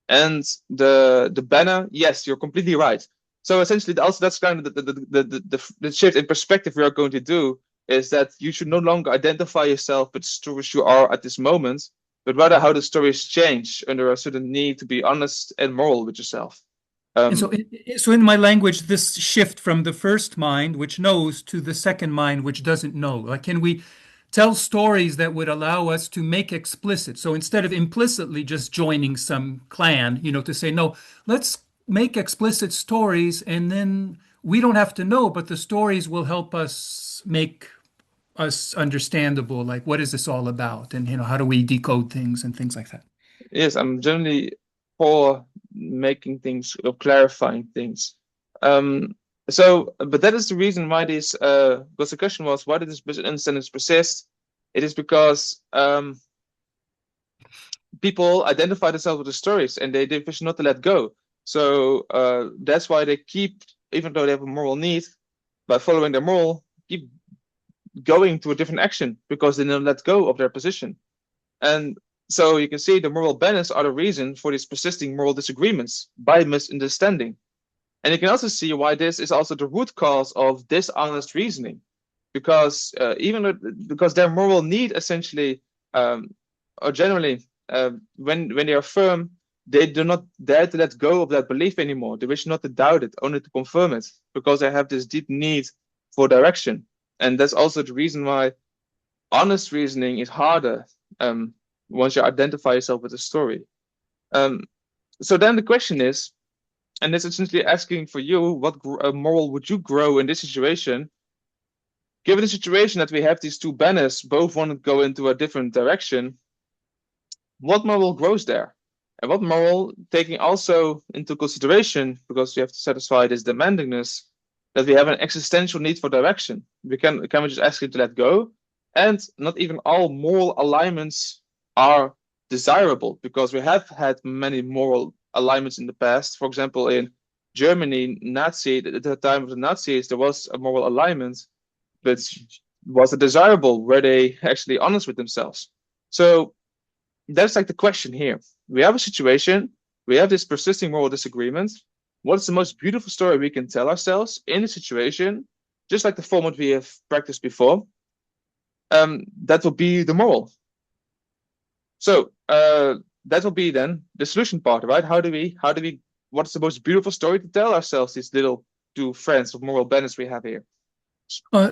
And the banner, yes, you're completely right. So essentially, also that's kind of the shift in perspective we are going to do, is that you should no longer identify yourself with the stories you are at this moment, but rather how the stories change under a certain need to be honest and moral with yourself. And so in my language, this shift from the first mind, which knows, to the second mind, which doesn't know. Like, can we tell stories that would allow us to make explicit? So instead of implicitly just joining some clan, to say, no, let's make explicit stories, and then we don't have to know, but the stories will help us make us understandable, like what is this all about, and how do we decode things and things like that. Yes, I'm generally for making things or clarifying things. So, but that is the reason why this, because the question was, why did this misunderstandings persist? It is because people identify themselves with the stories and they wish not to let go. So that's why they keep, even though they have a moral need, by following their moral, keep going to a different action because they don't let go of their position. And so you can see the moral banners are the reason for these persisting moral disagreements by misunderstanding. And you can also see why this is also the root cause of dishonest reasoning, because because their moral need essentially, or generally, when they are firm, they do not dare to let go of that belief anymore. They wish not to doubt it, only to confirm it, because they have this deep need for direction. And that's also the reason why honest reasoning is harder once you identify yourself with a story. So then the question is, and it's essentially asking for you, what moral would you grow in this situation? Given the situation that we have these two banners, both want to go into a different direction, what moral grows there? And what moral, taking also into consideration, because we have to satisfy this demandingness, that we have an existential need for direction. Can we just ask it to let go? And not even all moral alignments are desirable, because we have had many moral alignments in the past. For example, in Germany, at the time of the Nazis, there was a moral alignment, but was it desirable? Were they actually honest with themselves? So that's like the question here. We have a situation, we have this persisting moral disagreement. What is the most beautiful story we can tell ourselves in a situation, just like the format we have practiced before? That will be the moral. So that will be then the solution part, right? What's the most beautiful story to tell ourselves, these little two friends of moral banners we have here?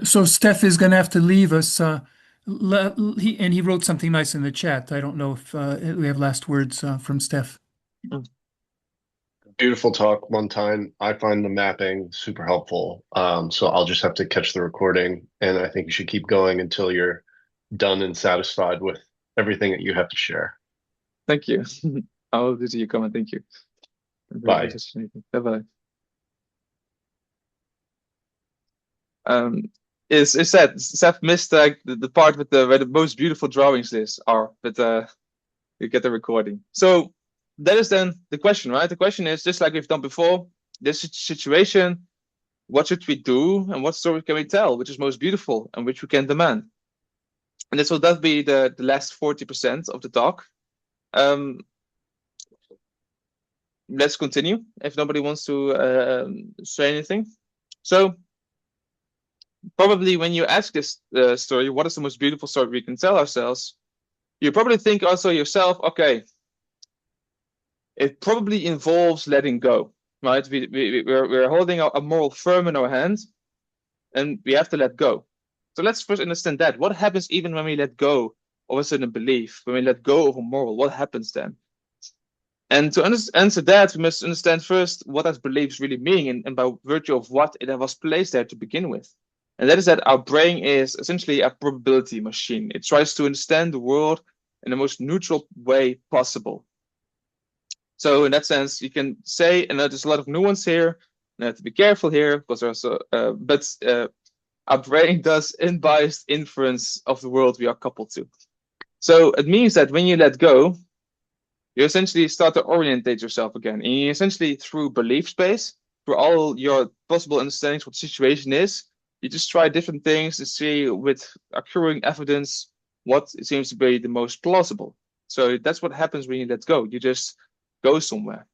So Steph is going to have to leave us. He wrote something nice in the chat. I don't know if we have last words from Steph. Beautiful talk, Montijn. I find the mapping super helpful. So I'll just have to catch the recording, and I think you should keep going until you're done and satisfied with everything that you have to share. Thank you. I'll do your comment. Thank you. Bye. Bye-bye. Is said Seth missed the part with where the most beautiful drawings are, but you get the recording. So that is then the question, right? The question is, just like we've done before, this situation, what should we do and what story can we tell, which is most beautiful and which we can demand? And this will that be the last 40% of the talk. Let's continue if nobody wants to say anything. So probably when you ask this story, what is the most beautiful story we can tell ourselves? You probably think also yourself, okay, it probably involves letting go, right? We're holding a moral firm in our hand, and we have to let go. So let's first understand that. What happens even when we let go of a certain belief, when we let go of a moral? What happens then? And to answer that, we must understand first what does beliefs really mean, and by virtue of what it was placed there to begin with. And that is that our brain is essentially a probability machine. It tries to understand the world in the most neutral way possible. So in that sense, you can say, and there's a lot of nuance here, and I have to be careful here, because there's our brain does unbiased inference of the world we are coupled to. So it means that when you let go, you essentially start to orientate yourself again. And you essentially, through belief space, through all your possible understandings what the situation is, you just try different things to see with accruing evidence what seems to be the most plausible. So that's what happens when you let go. You just go somewhere.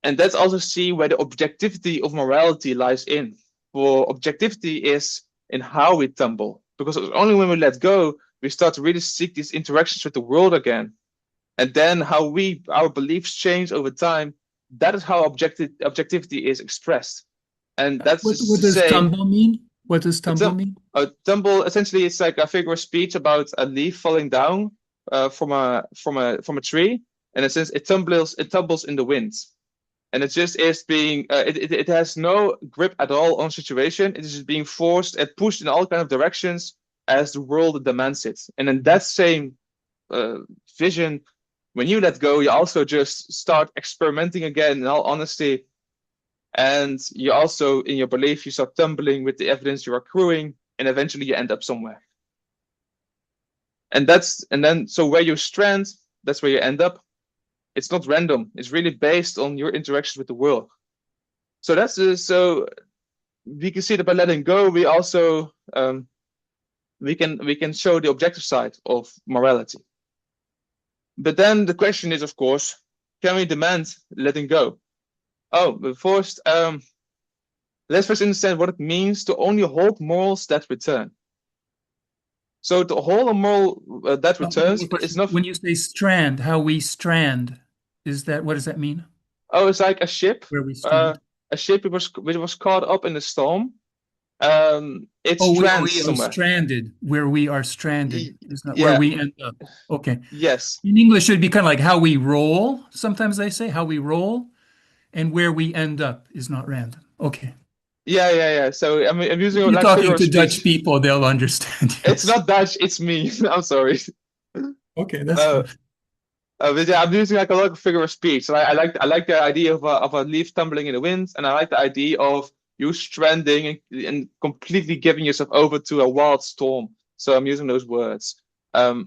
And let's also see where the objectivity of morality lies in. For objectivity is in how we tumble. Because only when we let go, we start to really seek these interactions with the world again. And then how our beliefs change over time, that is how objectivity is expressed. And that's what does tumble mean? What does tumble mean? Tumble essentially is like a figure of speech about a leaf falling down from a tree, and it says it tumbles in the wind, and it just is being it has no grip at all on situation. It is just being forced and pushed in all kind of directions as the world demands it. And in that same vision, when you let go, you also just start experimenting again, in all honesty, And you also, in your belief, you start tumbling with the evidence you're accruing, and eventually you end up somewhere. And then so where you strand, that's where you end up. It's not random. It's really based on your interactions with the world. So so we can see that by letting go, we also we can show the objective side of morality. But then the question is, of course, can we demand letting go? Oh, but first, let's first understand what it means to only hold morals that return. So to hold a moral that returns is not. When you say strand, how we strand, what does that mean? Oh, it's like a ship. Where we strand? A ship which was caught up in the storm. It we strands are somewhere. stranded. Where we are stranded is not Yeah. where we end up. Okay. Yes. In English, it would be kind of like how we roll. Sometimes they say how we roll, and where we end up is not random. Okay. Yeah. So I'm using You're like talking to Dutch people, they'll understand. Yes. It's not Dutch, it's me. I'm sorry. Okay, that's fine. But yeah, I'm using like a lot of figure of speech. So I like the idea of a leaf tumbling in the wind, and I like the idea of you stranding and completely giving yourself over to a wild storm. So I'm using those words. But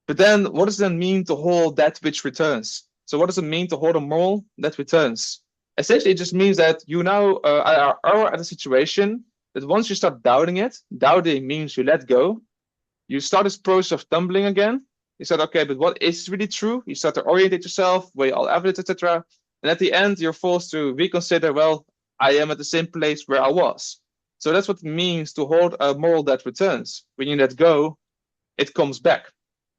then what does it mean to hold that which returns? So what does it mean to hold a moral that returns? Essentially, it just means that you now are at a situation that once you start doubting it, doubting means you let go. You start this process of tumbling again. You said, okay, but what is really true? You start to orientate yourself, weigh all evidence, etc. And at the end, you're forced to reconsider, well, I am at the same place where I was. So that's what it means to hold a moral that returns. When you let go, it comes back.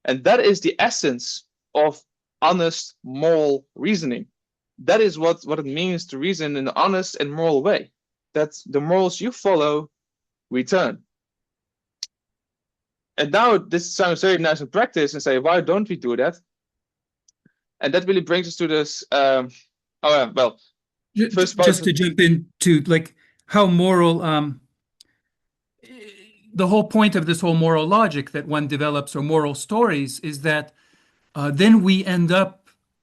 And that is the essence of honest moral reasoning. That is what it means to reason in an honest and moral way. That the morals you follow return. And now this sounds very nice in practice and say, why don't we do that? And that really brings us to this. First part just to jump into like how moral, the whole point of this whole moral logic that one develops or moral stories is that then we end up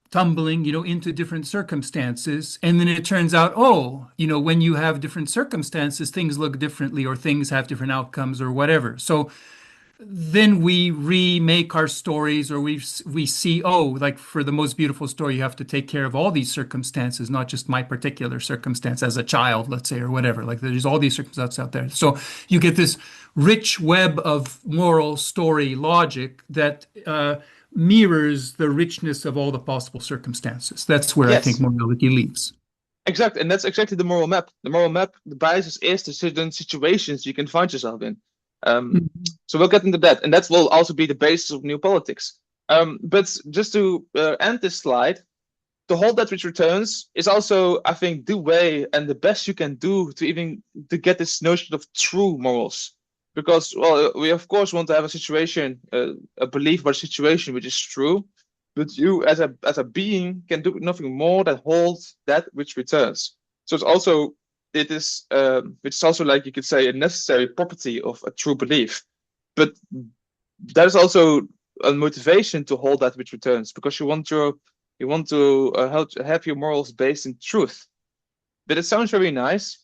tumbling, into different circumstances. And then it turns out, when you have different circumstances, things look differently or things have different outcomes or whatever. So then we remake our stories or we see, like for the most beautiful story, you have to take care of all these circumstances, not just my particular circumstance as a child, let's say, or whatever. Like there's all these circumstances out there. So you get this rich web of moral story logic that mirrors the richness of all the possible circumstances. That's where I think morality leads. Exactly. And that's exactly the moral map. The moral map, the basis is the certain situations you can find yourself in. So we'll get into that. And that will also be the basis of new politics. But just to end this slide, to hold that which returns is also, I think, the way and the best you can do to get this notion of true morals. Because, well, we of course want to have a situation, a belief about a situation which is true, but you as a being can do nothing more than hold that which returns. So which is also, like you could say, a necessary property of a true belief. But that is also a motivation to hold that which returns, because you want to have your morals based in truth. But it sounds very nice.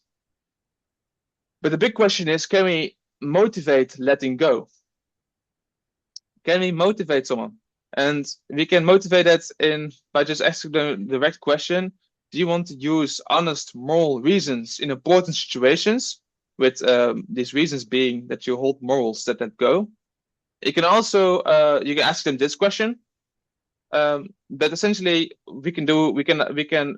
But the big question is, can we motivate letting go? Can we motivate someone? And we can motivate that by just asking the direct question: do you want to use honest moral reasons in important situations, with these reasons being that you hold morals that let go? You can also you can ask them this question, but essentially we can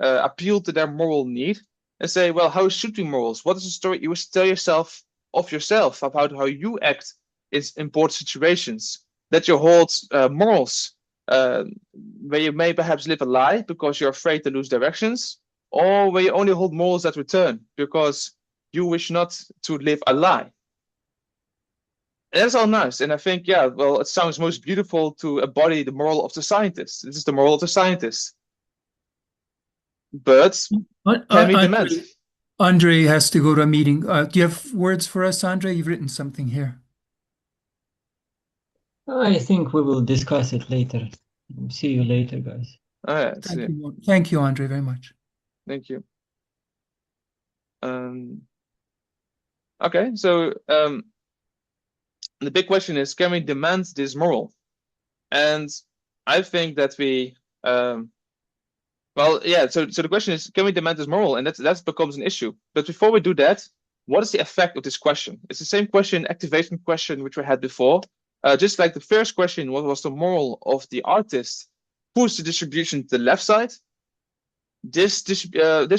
appeal to their moral need and say, well, how should we morals? What is the story you would tell yourself of yourself about how you act in important situations? That you hold morals where you may perhaps live a lie because you're afraid to lose directions, or where you only hold morals that return because you wish not to live a lie. And that's all nice. And I think, it sounds most beautiful to embody the moral of the scientist. This is the moral of the scientist. But can we demand? Andrej has to go to a meeting. Do you have words for us, Andrej? You've written something here. I think we will discuss it later. See you later, guys. Thank you, Andrej, very much. Thank you. Okay, so the big question is, can we demand this moral? And I think that we, well, yeah. So the question is, can we demand this moral? And that becomes an issue. But before we do that, what is the effect of this question? It's the same question, activation question, which we had before. Just like the first question, what was the moral of the artist? Push the distribution to the left side. This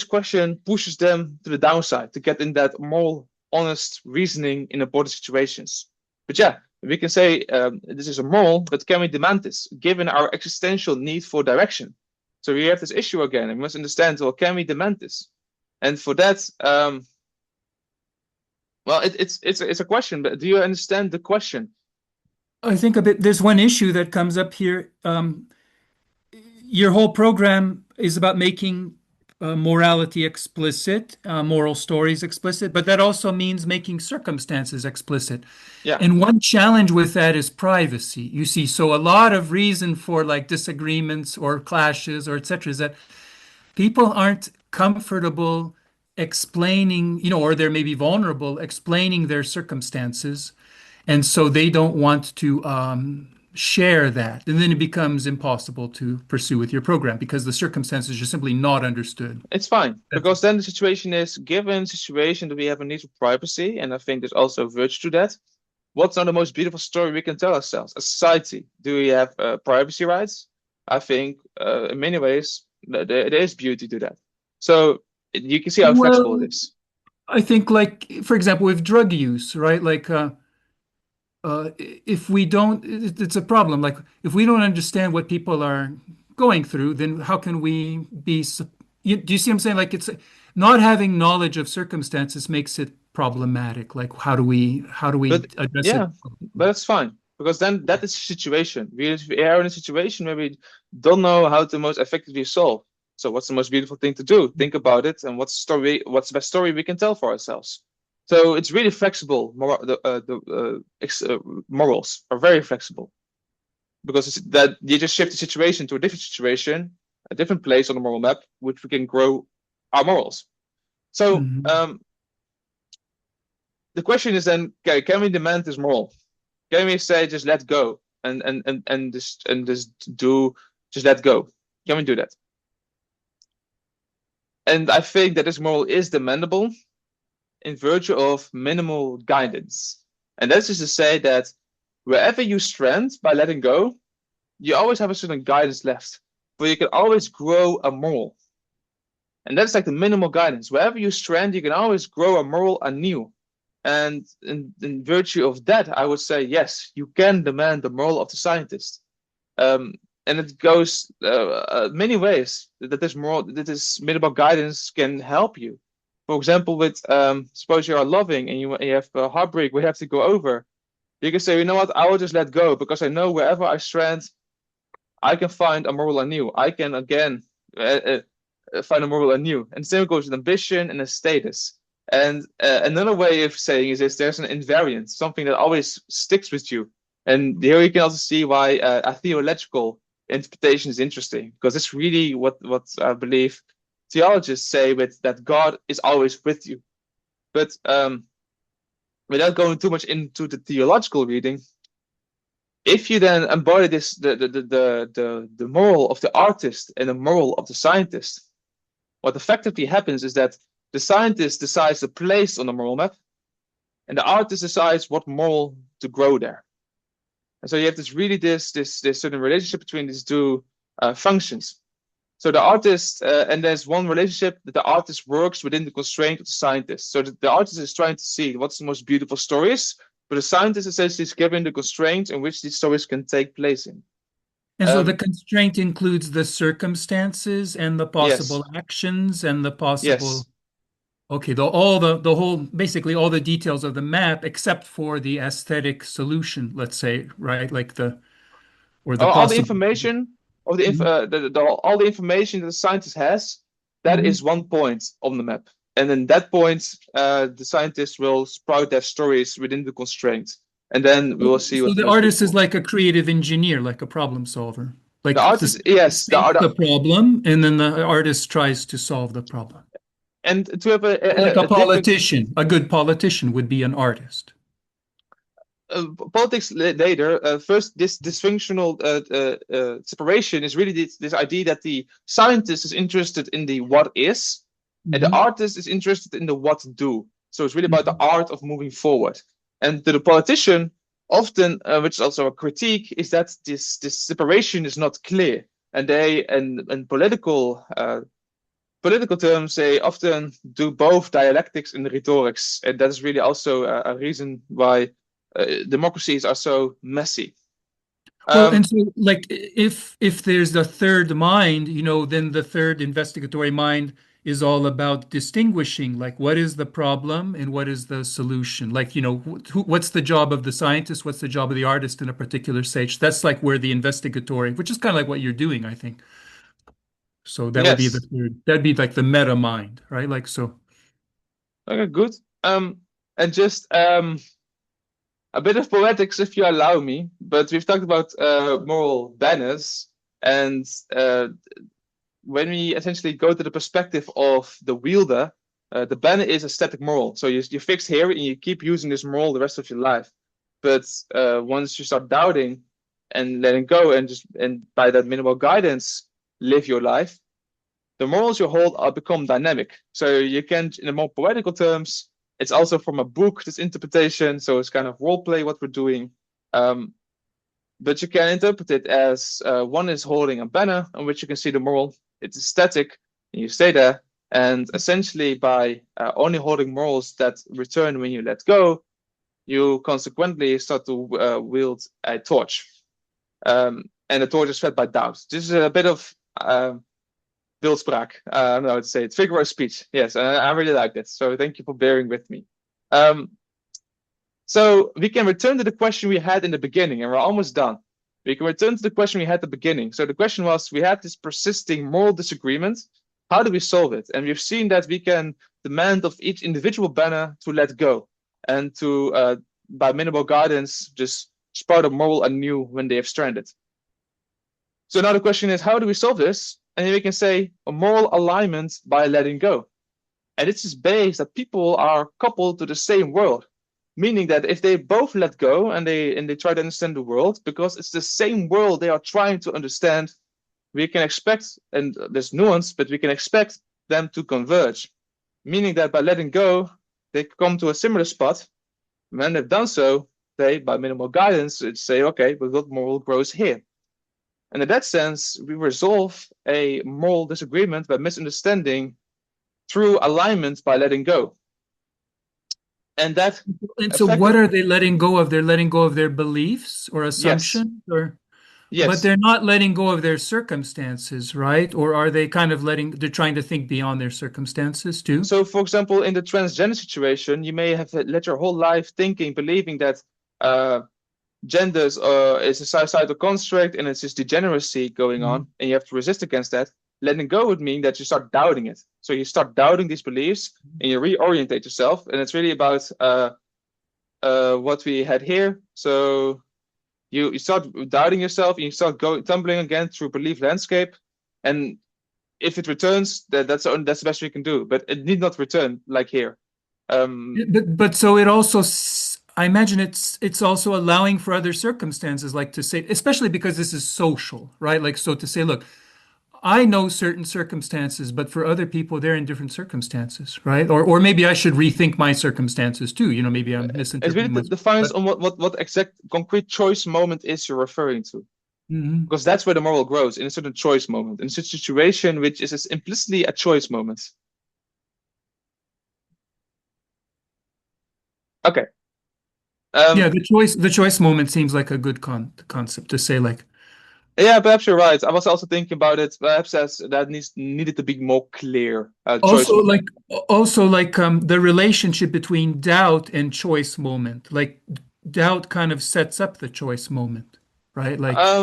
question pushes them to the downside to get in that moral, honest reasoning in important situations. But yeah, we can say this is a moral, but can we demand this given our existential need for direction? So we have this issue again, and we must understand, well, can we demand this? And for that, well, it's a question, but do you understand the question? I think there's one issue that comes up here. Your whole program is about making morality explicit, moral stories explicit, but that also means making circumstances explicit. Yeah. And one challenge with that is privacy. You see, so a lot of reason for like disagreements or clashes or etc. is that people aren't comfortable explaining, or they're maybe vulnerable explaining their circumstances, and so they don't want to share that, and then it becomes impossible to pursue with your program because the circumstances are simply not understood. It's fine, because then the situation is, given the situation that we have a need for privacy, and I think there's also a virtue to that, what's not the most beautiful story we can tell ourselves as a society? Do we have privacy rights? I think in many ways there is beauty to that. So you can see how flexible it is. I think, like, for example, with drug use, right? Like, if we don't, it's a problem. Like, if we don't understand what people are going through, then how can we be? Do you see what I'm saying? Like, it's not having knowledge of circumstances makes it problematic. Like, how do we address it? But that's fine, because then that is a situation. We are in a situation where we don't know how to most effectively solve. So what's the most beautiful thing to do? Think about it, and what's the best story we can tell for ourselves? So it's really flexible. Morals are very flexible, because it's that you just shift the situation to a different situation, a different place on the moral map, which we can grow our morals. So the question is then, okay, can we demand this moral? Can we say just let go and just let go? Can we do that? And I think that this moral is demandable in virtue of minimal guidance. And that's just to say that wherever you strand by letting go, you always have a certain guidance left, but you can always grow a moral. And that's like the minimal guidance. Wherever you strand, you can always grow a moral anew. And in virtue of that, I would say, yes, you can demand the moral of the scientist. And it goes many ways that this minimal guidance can help you. For example, with suppose you are loving and you have a heartbreak we have to go over. You can say, you know what, I will just let go, because I know wherever I strand, I can find a moral anew. I can again find a moral anew. And same goes with ambition and a status. And another way of saying is this: there's an invariant, something that always sticks with you. And here you can also see why a theological interpretation is interesting, because it's really what I believe theologists say, with that God is always with you. But without going too much into the theological reading, if you then embody this the moral of the artist and the moral of the scientist, what effectively happens is that the scientist decides the place on the moral map, and the artist decides what moral to grow there. And so you have this certain relationship between these two functions. So the artist, and there's one relationship that the artist works within the constraint of the scientist. So the artist is trying to see what's the most beautiful stories, but the scientist essentially is given the constraints in which these stories can take place in. And so the constraint includes the circumstances and the possible actions and the possible. Okay, basically all the details of the map, except for the aesthetic solution, let's say, right? Like all the information of all the information that the scientist has, that is one point on the map. And in that point, the scientist will sprout their stories within the constraint. And then we will see. So the artist is like a creative engineer, like a problem solver. Like the artist, yes, the problem, and then the artist tries to solve the problem. And to have Like a different politician, a good politician would be an artist. Politics later. First, this dysfunctional separation is really this idea that the scientist is interested in the what is, and the artist is interested in the what do. So it's really about the art of moving forward. And to the politician, often, which is also a critique, is that this separation is not clear, and they and political terms, they often do both dialectics and rhetorics, and that is really also a reason why democracies are so messy. Well, and so like if there's the third mind, then the third investigatory mind is all about distinguishing like what is the problem and what is the solution. Like, what's the job of the scientist, what's the job of the artist in a particular stage. That's like where the investigatory, which is kind of like what you're doing, I think. So that would be the third, that'd be like the meta mind, right? Like so. Okay, good. And just a bit of poetics, if you allow me, but we've talked about moral banners, and when we essentially go to the perspective of the wielder, the banner is a static moral. So you're fixed here, and you keep using this moral the rest of your life. But once you start doubting and letting go, and by that minimal guidance, live your life, the morals you hold are become dynamic. So you can, in the more poetical terms, it's also from a book, this interpretation, so it's kind of role play what we're doing. But you can interpret it as one is holding a banner on which you can see the moral. It's static, and you stay there. And essentially, by only holding morals that return when you let go, you consequently start to wield a torch. And the torch is fed by doubt. This is a bit of beeldspraak. I don't know how to say it. Figure of speech. Yes, I really like this. So thank you for bearing with me. So we can return to the question we had in the beginning, and we're almost done. We can return to the question we had at the beginning. So the question was, we had this persisting moral disagreement. How do we solve it? And we've seen that we can demand of each individual banner to let go and to, by minimal guidance, just sprout a moral anew when they have stranded. So now the question is, how do we solve this? And we can say a moral alignment by letting go. And this is based that people are coupled to the same world, meaning that if they both let go and they try to understand the world, because it's the same world they are trying to understand, we can expect, and there's nuance, but we can expect them to converge, meaning that by letting go, they come to a similar spot. When they've done so, they, by minimal guidance, say, okay, but what moral grows here? And in that sense, we resolve a moral disagreement by misunderstanding through alignment by letting go. And that. And so, what are they letting go of? They're letting go of their beliefs or assumptions, yes. But they're not letting go of their circumstances, right? Or are they kind of they're trying to think beyond their circumstances too? So, for example, in the transgender situation, you may have let your whole life believing that gender is a societal construct and it's just degeneracy going on, and you have to resist against that. Letting go would mean that you start doubting it. So you start doubting these beliefs and you reorientate yourself. And it's really about what we had here. So you start doubting yourself and you start tumbling again through belief landscape. And if it returns, that's the best we can do. But it need not return like here. But so it also, I imagine it's also allowing for other circumstances, like to say, especially because this is social, right? Like, so to say, look, I know certain circumstances, but for other people, they're in different circumstances, right? Or maybe I should rethink my circumstances too. Maybe I'm misinterpreting. It really defines on what exact concrete choice moment is you're referring to. Because that's where the moral grows, in a certain choice moment, in a situation which is implicitly a choice moment. Okay. Yeah, the choice moment seems like a good concept to say, like. Yeah, perhaps you're right. I was also thinking about it. Perhaps that needed to be more clear. Also, the relationship between doubt and choice moment. Like doubt kind of sets up the choice moment, right? Like I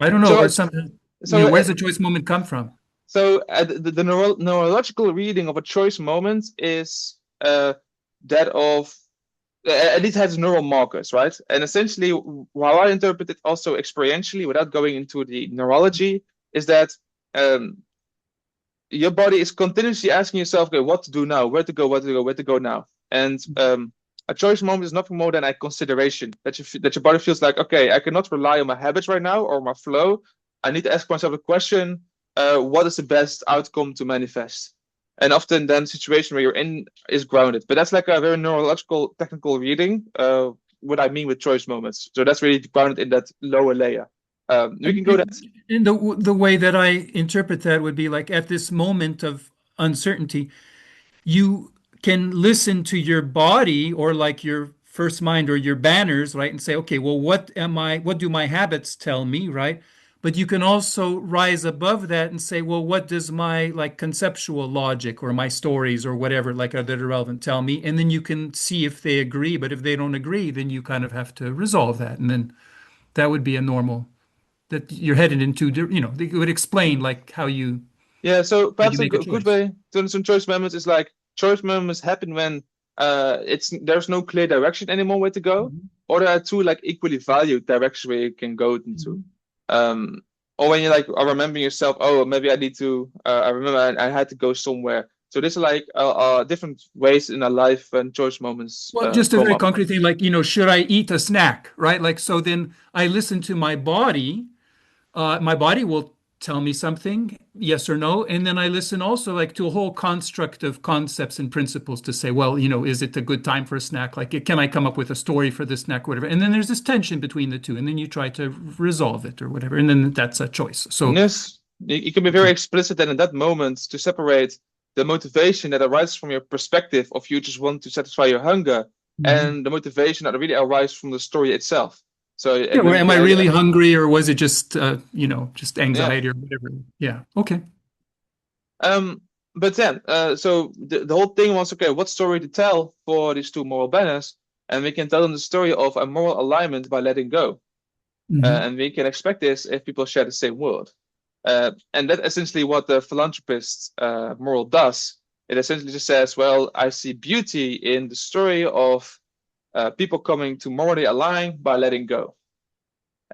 don't know, or something. So where's the choice moment come from? So the neurological reading of a choice moment is that of. At least has neural markers, right? And essentially, while I interpret it also experientially, without going into the neurology, is that your body is continuously asking yourself, okay, what to do now, where to go, where to go now. And a choice moment is nothing more than a consideration that your body feels like, okay, I cannot rely on my habits right now or my flow. I need to ask myself a question: what is the best outcome to manifest? And often, then, the situation where you're in is grounded. But that's like a very neurological, technical reading. What I mean with choice moments. So that's really grounded in that lower layer. We can go that. And the way that I interpret that would be like at this moment of uncertainty, you can listen to your body or like your first mind or your banners, right? And say, okay, well, what do my habits tell me, right? But you can also rise above that and say, well, what does my like conceptual logic or my stories or whatever like that are relevant tell me? And then you can see if they agree. But if they don't agree, then you kind of have to resolve that. And then that would be a normal that you're headed into, it would explain like how you So perhaps a make a good choice. way to understand choice moments is like choice moments happen when there's no clear direction anymore where to go, or there are two like equally valued directions where you can go into. Or when you like are remembering yourself, oh, maybe I need to. I remember I had to go somewhere. So there's like different ways in our life and choice moments Well, just a come very up. concrete thing, like, should I eat a snack, right? Like, so then I listen to my body. My body will tell me something, yes or no. And then I listen also like to a whole construct of concepts and principles to say, well, is it a good time for a snack? Like, can I come up with a story for this snack, whatever? And then there's this tension between the two. And then you try to resolve it or whatever. And then that's a choice. So, Yes, you can be very explicit then in that moment to separate the motivation that arises from your perspective of you just want to satisfy your hunger and the motivation that really arises from the story itself. So yeah, well, am I really hungry or was it just, just anxiety or whatever? Yeah. Okay. But then, so the whole thing was, okay, what story to tell for these two moral banners? And we can tell them the story of a moral alignment by letting go. And we can expect this if people share the same world. And that's essentially what the philanthropist moral does. It essentially just says, well, I see beauty in the story of people coming to morally align by letting go.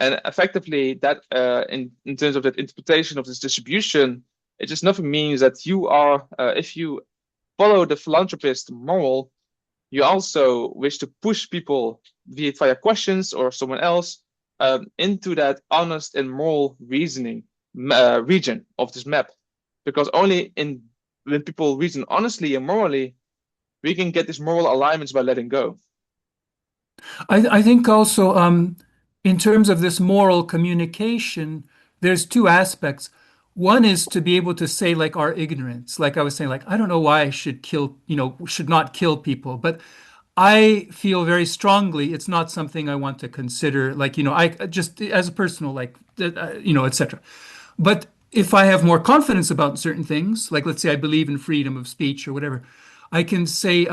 And effectively, that in terms of that interpretation of this distribution, it just nothing means that you are, if you follow the philanthropist moral, you also wish to push people, be it via questions or someone else, into that honest and moral reasoning region of this map. Because only when people reason honestly and morally, we can get these moral alignments by letting go. I think also in terms of this moral communication, there's two aspects. One is to be able to say like our ignorance, like I was saying, like I don't know why I should should not kill people, but I feel very strongly it's not something I want to consider, like, I just as a personal, like, etc. But if I have more confidence about certain things, like let's say I believe in freedom of speech or whatever, I can say,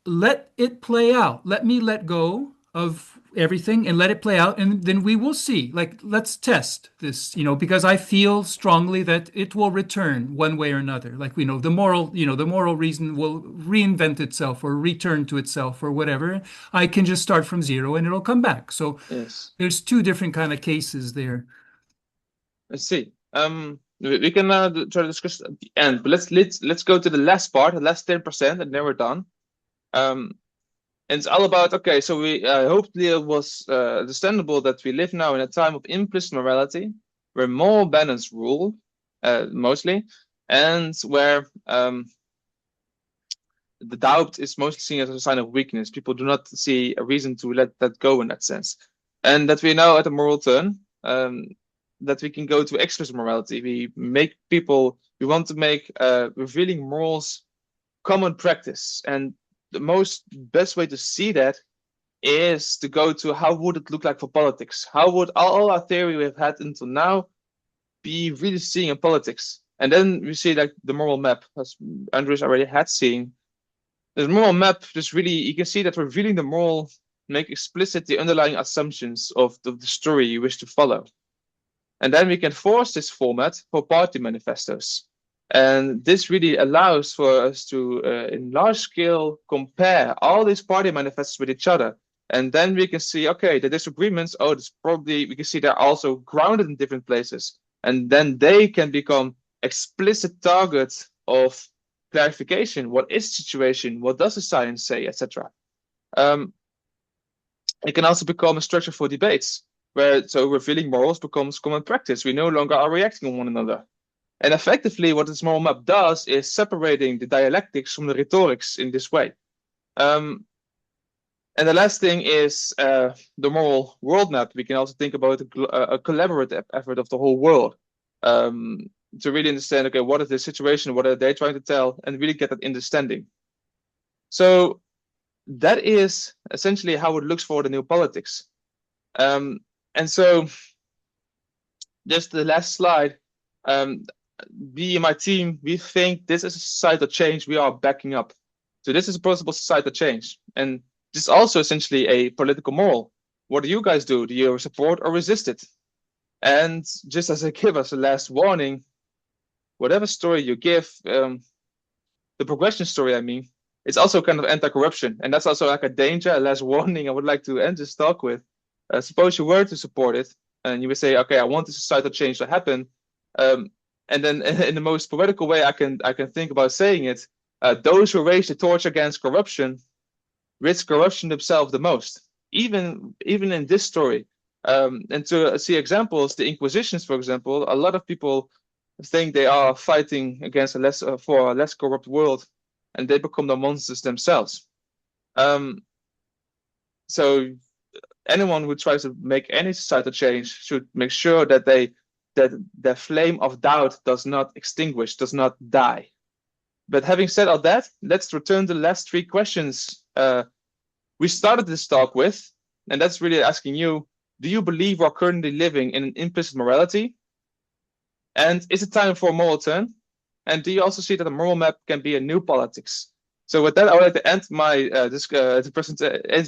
let it play out. Let me let go of everything and let it play out. And then we will see. Like, let's test this, because I feel strongly that it will return one way or another. Like, the moral reason will reinvent itself or return to itself or whatever. I can just start from zero and it'll come back. So yes, there's two different kind of cases there. Let's see. We can try to discuss at the end, but let's go to the last part, the last 10%, and then we're done. And it's all about, okay, so we hopefully it was understandable that we live now in a time of implicit morality, where moral balance rule, mostly, and where the doubt is mostly seen as a sign of weakness. People do not see a reason to let that go in that sense. And that we're now at a moral turn, that we can go to explicit morality. We want to make revealing morals common practice. And the best way to see that is to go to how would it look like for politics? How would all our theory we've had until now be really seeing in politics? And then we see like the moral map, as Andrius already had seen. The moral map just really, you can see that revealing the moral make explicit the underlying assumptions of the story you wish to follow. And then we can force this format for party manifestos. And this really allows for us to, in large scale, compare all these party manifestos with each other. And then we can see, okay, the disagreements, we can see they're also grounded in different places. And then they can become explicit target of clarification. What is the situation? What does the science say, etc. It can also become a structure for debates, where so revealing morals becomes common practice. We no longer are reacting on one another. And effectively, what this moral map does is separating the dialectics from the rhetorics in this way. And the last thing is the moral world map. We can also think about a collaborative effort of the whole world to really understand, okay, what is the situation? What are they trying to tell? And really get that understanding. So that is essentially how it looks for the new politics. And so just the last slide, me and my team, we think this is a societal change we are backing up. So this is a possible societal change. And this is also essentially a political moral. What do you guys do? Do you support or resist it? And just as I give us a last warning, whatever story you give, the progression story, I mean, it's also kind of anti-corruption. And that's also like a danger, a last warning I would like to end this talk with. Suppose you were to support it, and you would say, okay, I want this societal change to happen. And then in the most poetical way I can think about saying it, those who raise the torch against corruption risk corruption themselves the most, even in this story. And to see examples, the Inquisitions, for example, a lot of people think they are fighting against for a less corrupt world, and they become the monsters themselves. So anyone who tries to make any societal change should make sure that the flame of doubt does not extinguish, does not die. But having said all that, let's return to the last three questions we started this talk with, and that's really asking you, do you believe we're currently living in an implicit morality? And is it time for a moral turn? And do you also see that a moral map can be a new politics? So with that, I would like to end my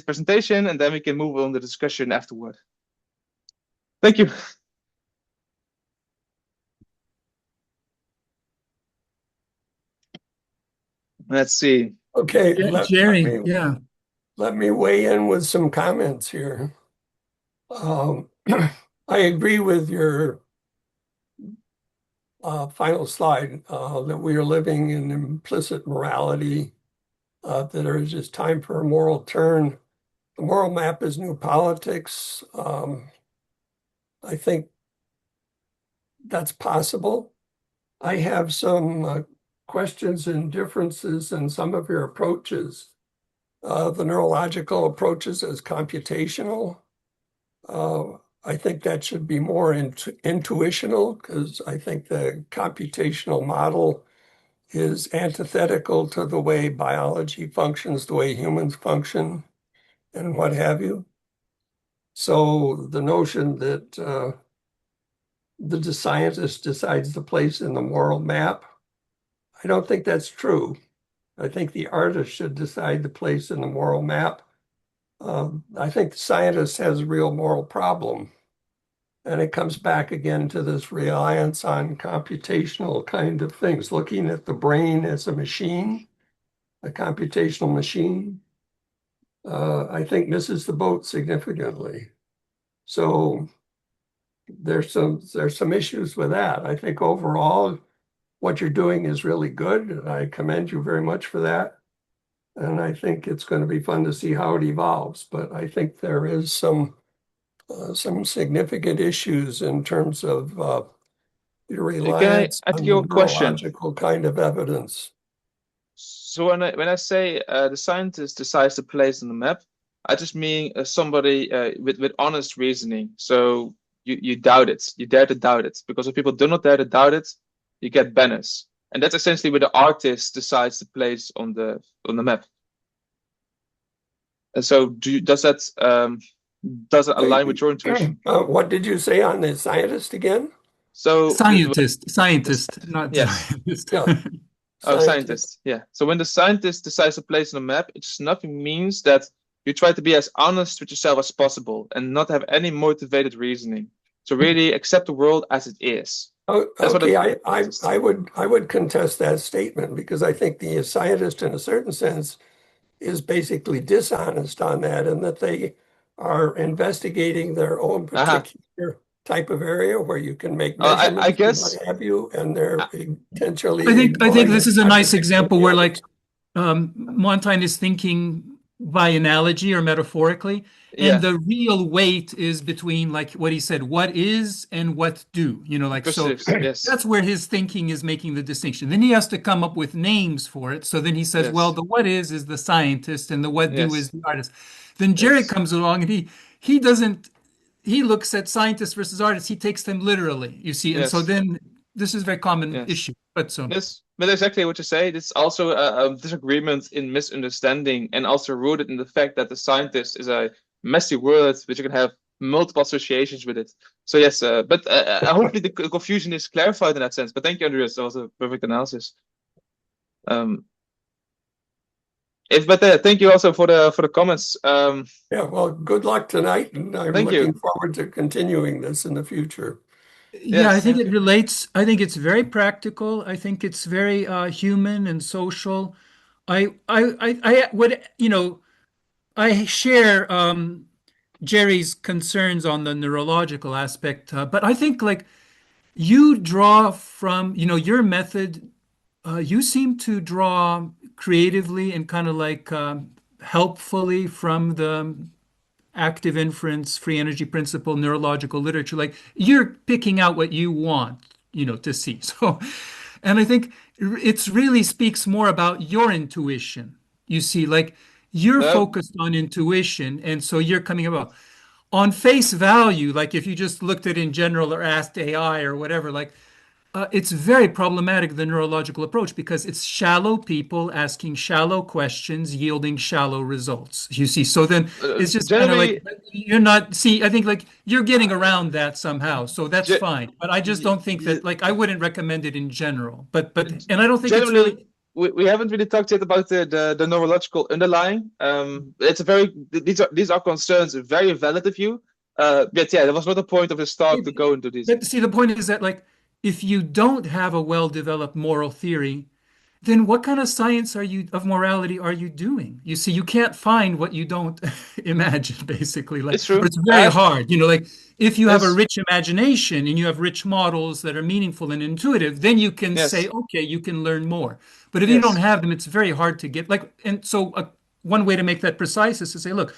presentation, and then we can move on to the discussion afterward. Thank you. Let's see. Okay, Jere, yeah. Let me weigh in with some comments here. I agree with your final slide that we are living in implicit morality, that there is just time for a moral turn. The moral map is new politics. I think that's possible. I have some questions and differences in some of your approaches. The neurological approaches as computational. I think that should be more intuitional, because I think the computational model is antithetical to the way biology functions, the way humans function, and what have you. So the notion that the scientist decides the place in the moral map, I don't think that's true. I think the artist should decide the place in the moral map. I think the scientist has a real moral problem. And it comes back again to this reliance on computational kind of things, looking at the brain as a machine, a computational machine, I think misses the boat significantly. So there's some issues with that. I think overall, what you're doing is really good. I commend you very much for that. And I think it's going to be fun to see how it evolves. But I think there is some significant issues in terms of your reliance on the neurological kind of evidence. So when I say the scientist decides the place on the map, I just mean somebody with honest reasoning. So you doubt it, you dare to doubt it, because if people do not dare to doubt it, you get banners, and that's essentially where the artist decides the place on the map. And so does that align with your intuition? What did you say on the scientist again? So scientist, not yes. scientist. Yeah. Scientist. Yeah. So when the scientist decides to place on a map, it just nothing means that you try to be as honest with yourself as possible and not have any motivated reasoning. So really accept the world as it is. Oh, okay, I would contest that statement, because I think the scientist, in a certain sense, is basically dishonest on that, and that they are investigating their own particular type of area where you can make I measurements and guess what have you, and they're potentially I think this is a nice contradict example the where others. Montijn is thinking by analogy or metaphorically, and yeah, the real weight is between like what he said, what is and what do, like so precise. Yes, that's where his thinking is making the distinction. Then he has to come up with names for it. So then he says, well, yes, the what is the scientist and the what do is yes, the artist. Then Jere yes, comes along and he doesn't he looks at scientists versus artists, he takes them literally, you see. And so yes, then this is a very common yes. issue. But so Yes, but exactly what you say. It's also a disagreement in misunderstanding, and also rooted in the fact that the scientist is a messy word, which you can have multiple associations with it. So yes, but hopefully the confusion is clarified in that sense. But thank you, Andreas. That was a perfect analysis. Um, but thank you also for the comments. Yeah, well, good luck tonight, and I'm Thank looking you. forward to continuing this in the future. yeah, I Yes, think it relates. I think it's very practical. I think it's very human and social. I would, I share Jerry's concerns on the neurological aspect, but I think like you draw from, your method, you seem to draw creatively and kind of like helpfully from the active inference, free energy principle, neurological literature. Like you're picking out what you want, to see. So, and I think it's really speaks more about your intuition. You see, like you're uh, focused on intuition, and so you're coming about on face value. Like if you just looked at in general or asked AI or whatever, like it's very problematic, the neurological approach, because it's shallow people asking shallow questions, yielding shallow results. You see, so then it's just kind of like generally, you're not, see, I think like you're getting around that somehow. So that's ge- fine. But I just don't think that, like, I wouldn't recommend it in general. And I don't think it's generally really, we haven't really talked yet about the neurological underlying. It's a very these are concerns very valid of you. But yeah, there was not a point of this talk to go into this. but see, the point is that, like, if you don't have a well-developed moral theory, then what kind of science of morality are you doing? You see, you can't find what you don't imagine, basically. Like, It's or true. it's very I've hard. Like if you have a yes, rich imagination and you have rich models that are meaningful and intuitive, then you can say, yes, okay, you can learn more. But if you don't yes. have them, it's very hard to get like, and so one way to make that precise is to say, look,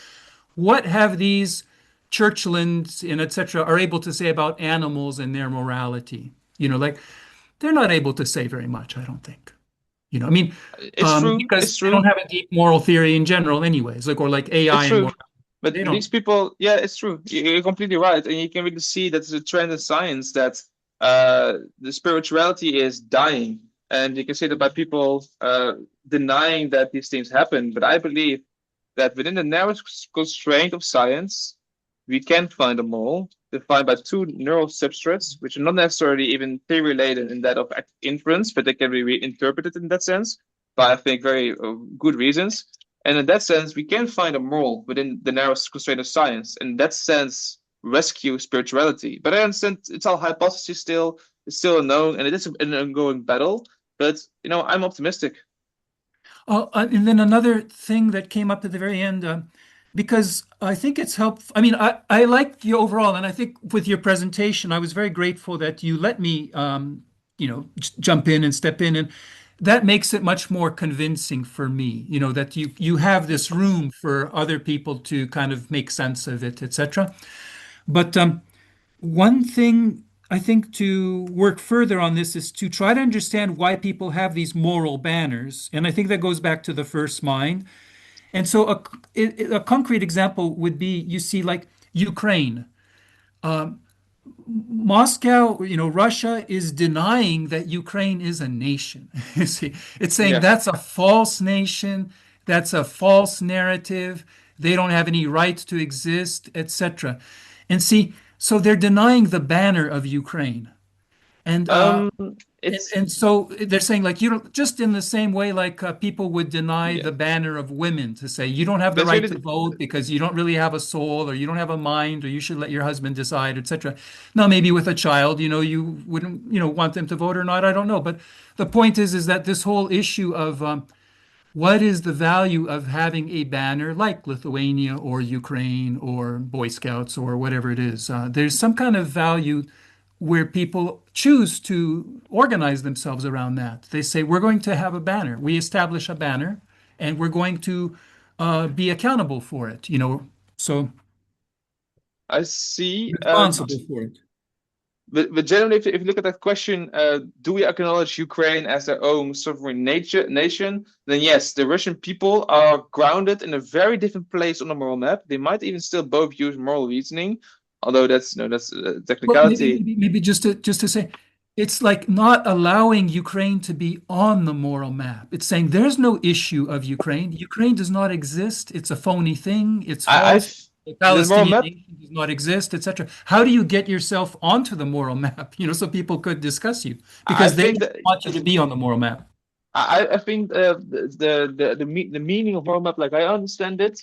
what have these Churchlands and etc. are able to say about animals and their morality? Like they're not able to say very much, I don't think. I mean, It's true. because It's they don't true. have a deep moral theory in general, anyways, like or like It's AI and true. more. But They don't. these people, yeah, it's true. You're completely right, and you can really see that there's a trend in science that the spirituality is dying, and you can see that by people denying that these things happen. But I believe that within the narrow constraint of science, we can find a mole defined by two neural substrates, which are not necessarily even theory-related in that of inference, but they can be reinterpreted in that sense by, I think, very good reasons. And in that sense, we can find a moral within the narrow constraint of science. In that sense, rescue spirituality. But I understand it's all hypothesis still, it's still unknown, and it is an ongoing battle. But I'm optimistic. Oh, and then another thing that came up at the very end, because I think it's helpful. I mean, I like you overall, and I think with your presentation, I was very grateful that you let me, jump in and step in, and that makes it much more convincing for me. That you have this room for other people to kind of make sense of it, etc. But one thing I think to work further on this is to try to understand why people have these moral banners. And I think that goes back to the first mind. And so a concrete example would be you see, like Ukraine. Moscow, Russia is denying that Ukraine is a nation. You see, it's saying Yeah. that's a false nation, that's a false narrative, they don't have any right to exist, etc. And see, so they're denying the banner of Ukraine. And Um, and, it's and so they're saying like you don't just in the same way like people would deny yeah. the banner of women to say you don't have the That's right to really vote because you don't really have a soul or you don't have a mind or you should let your husband decide, etc. Now maybe with a child, you wouldn't want them to vote or not. I don't know, but the point is that this whole issue of what is the value of having a banner like Lithuania or Ukraine or Boy Scouts or whatever it is? There's some kind of value where people choose to organize themselves around that. They say, we're going to have a banner. We establish a banner and we're going to be accountable for it, so I see. responsible for it. But generally, if you look at that question, do we acknowledge Ukraine as their own sovereign nation? Then yes, the Russian people are grounded in a very different place on the moral map. They might even still both use moral reasoning, although that's Well, technicality. maybe just to say, it's like not allowing Ukraine to be on the moral map. It's saying there's no issue of Ukraine. Ukraine does not exist. It's a phony thing. It's false. The The moral Palestinian map. nation does not exist, etc. How do you get yourself onto the moral map? So people could discuss you I because they think don't that want you to be on the moral map. I think the meaning of moral map, like I understand it,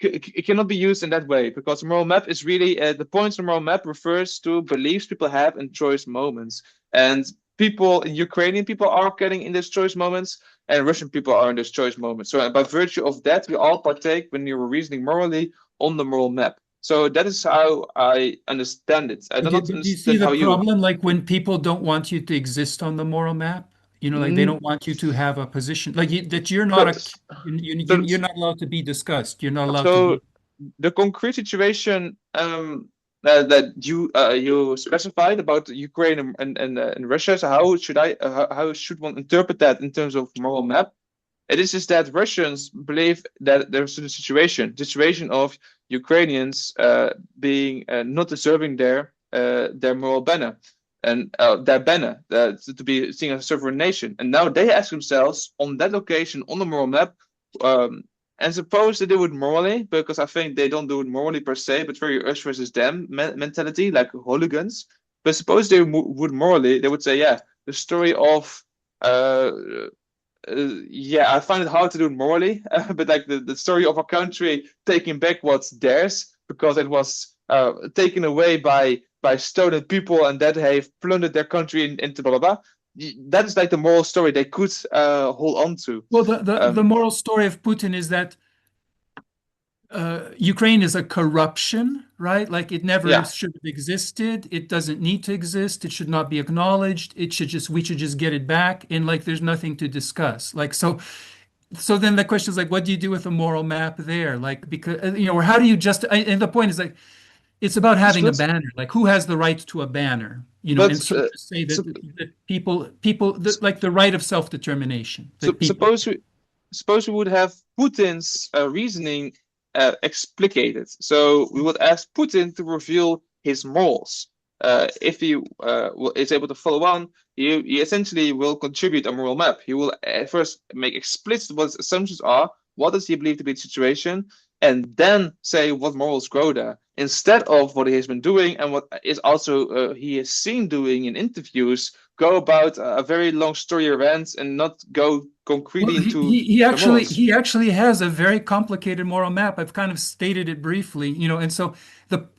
it cannot be used in that way because the moral map is really the points on the moral map refers to beliefs people have in choice moments, and people in Ukrainian people are getting in those choice moments, and Russian people are in those choice moments. So by virtue of that, we all partake when you're reasoning morally on the moral map. So that is how I understand it. I do not Do you see understand the how you. problem, like when people don't want you to exist on the moral map? Like they Mm, don't want you to have a position, like that you're not So, a, so, you're not allowed to be discussed. You're not allowed to so be. the concrete situation that you specified about Ukraine and Russia. So how should one interpret that in terms of moral map? It is just that Russians believe that there's a situation of Ukrainians being not deserving their moral banner and their banner to be seen as a sovereign nation. And now they ask themselves on that location on the moral map, um, and suppose they do it morally, because I think they don't do it morally per se, but very us versus them mentality, like hooligans. But suppose they would morally, they would say, yeah, the story of uh, yeah, I find it hard to do it morally, but like the story of a country taking back what's theirs because it was taken away by stolen people and that have plundered their country into blah blah blah. That is like the moral story they could hold on to. Well, the moral story of Putin is that Ukraine is a corruption, right? Like it never Yeah, should have existed. It doesn't need to exist. It should not be acknowledged. We should just get it back. And like, there's nothing to discuss. Like, so then the question is like, what do you do with a moral map there? Like, because, or how do you just, and the point is like, it's about having a but banner. Like, who has the right to a banner? but And sort of just say so, that like the right of self-determination, so that people. suppose we would have Putin's reasoning explicated. So we would ask Putin to reveal his morals. If he is able to follow on, he essentially will contribute a moral map. He will first make explicit what his assumptions are, what does he believe to be the situation, and then say what morals grow there, instead of what he has been doing and what is also he is seen doing in interviews, go about a very long story events and not go Well, concretely he, into he he the actually morals. he actually has a very complicated moral map. I've kind of stated it briefly, and so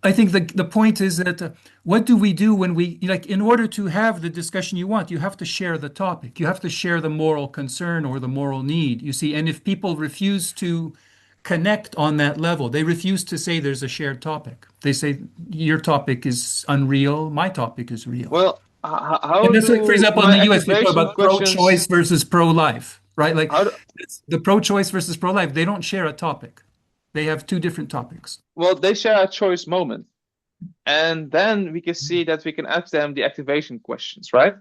I think the point is that what do we do when we like in order to have the discussion you want, you have to share the topic. You have to share the moral concern or the moral need, you see. And if people refuse to connect on that level, they refuse to say there's a shared topic. They say your topic is unreal, my topic is real. Well, And how that's like, for do example, in my the US, they talk activation about questions? pro-choice versus pro-life, right? Like How do, it's the pro-choice versus pro-life, they don't share a topic. They have two different topics. well, they share a choice moment, and then we can see that we can ask them the activation questions, right?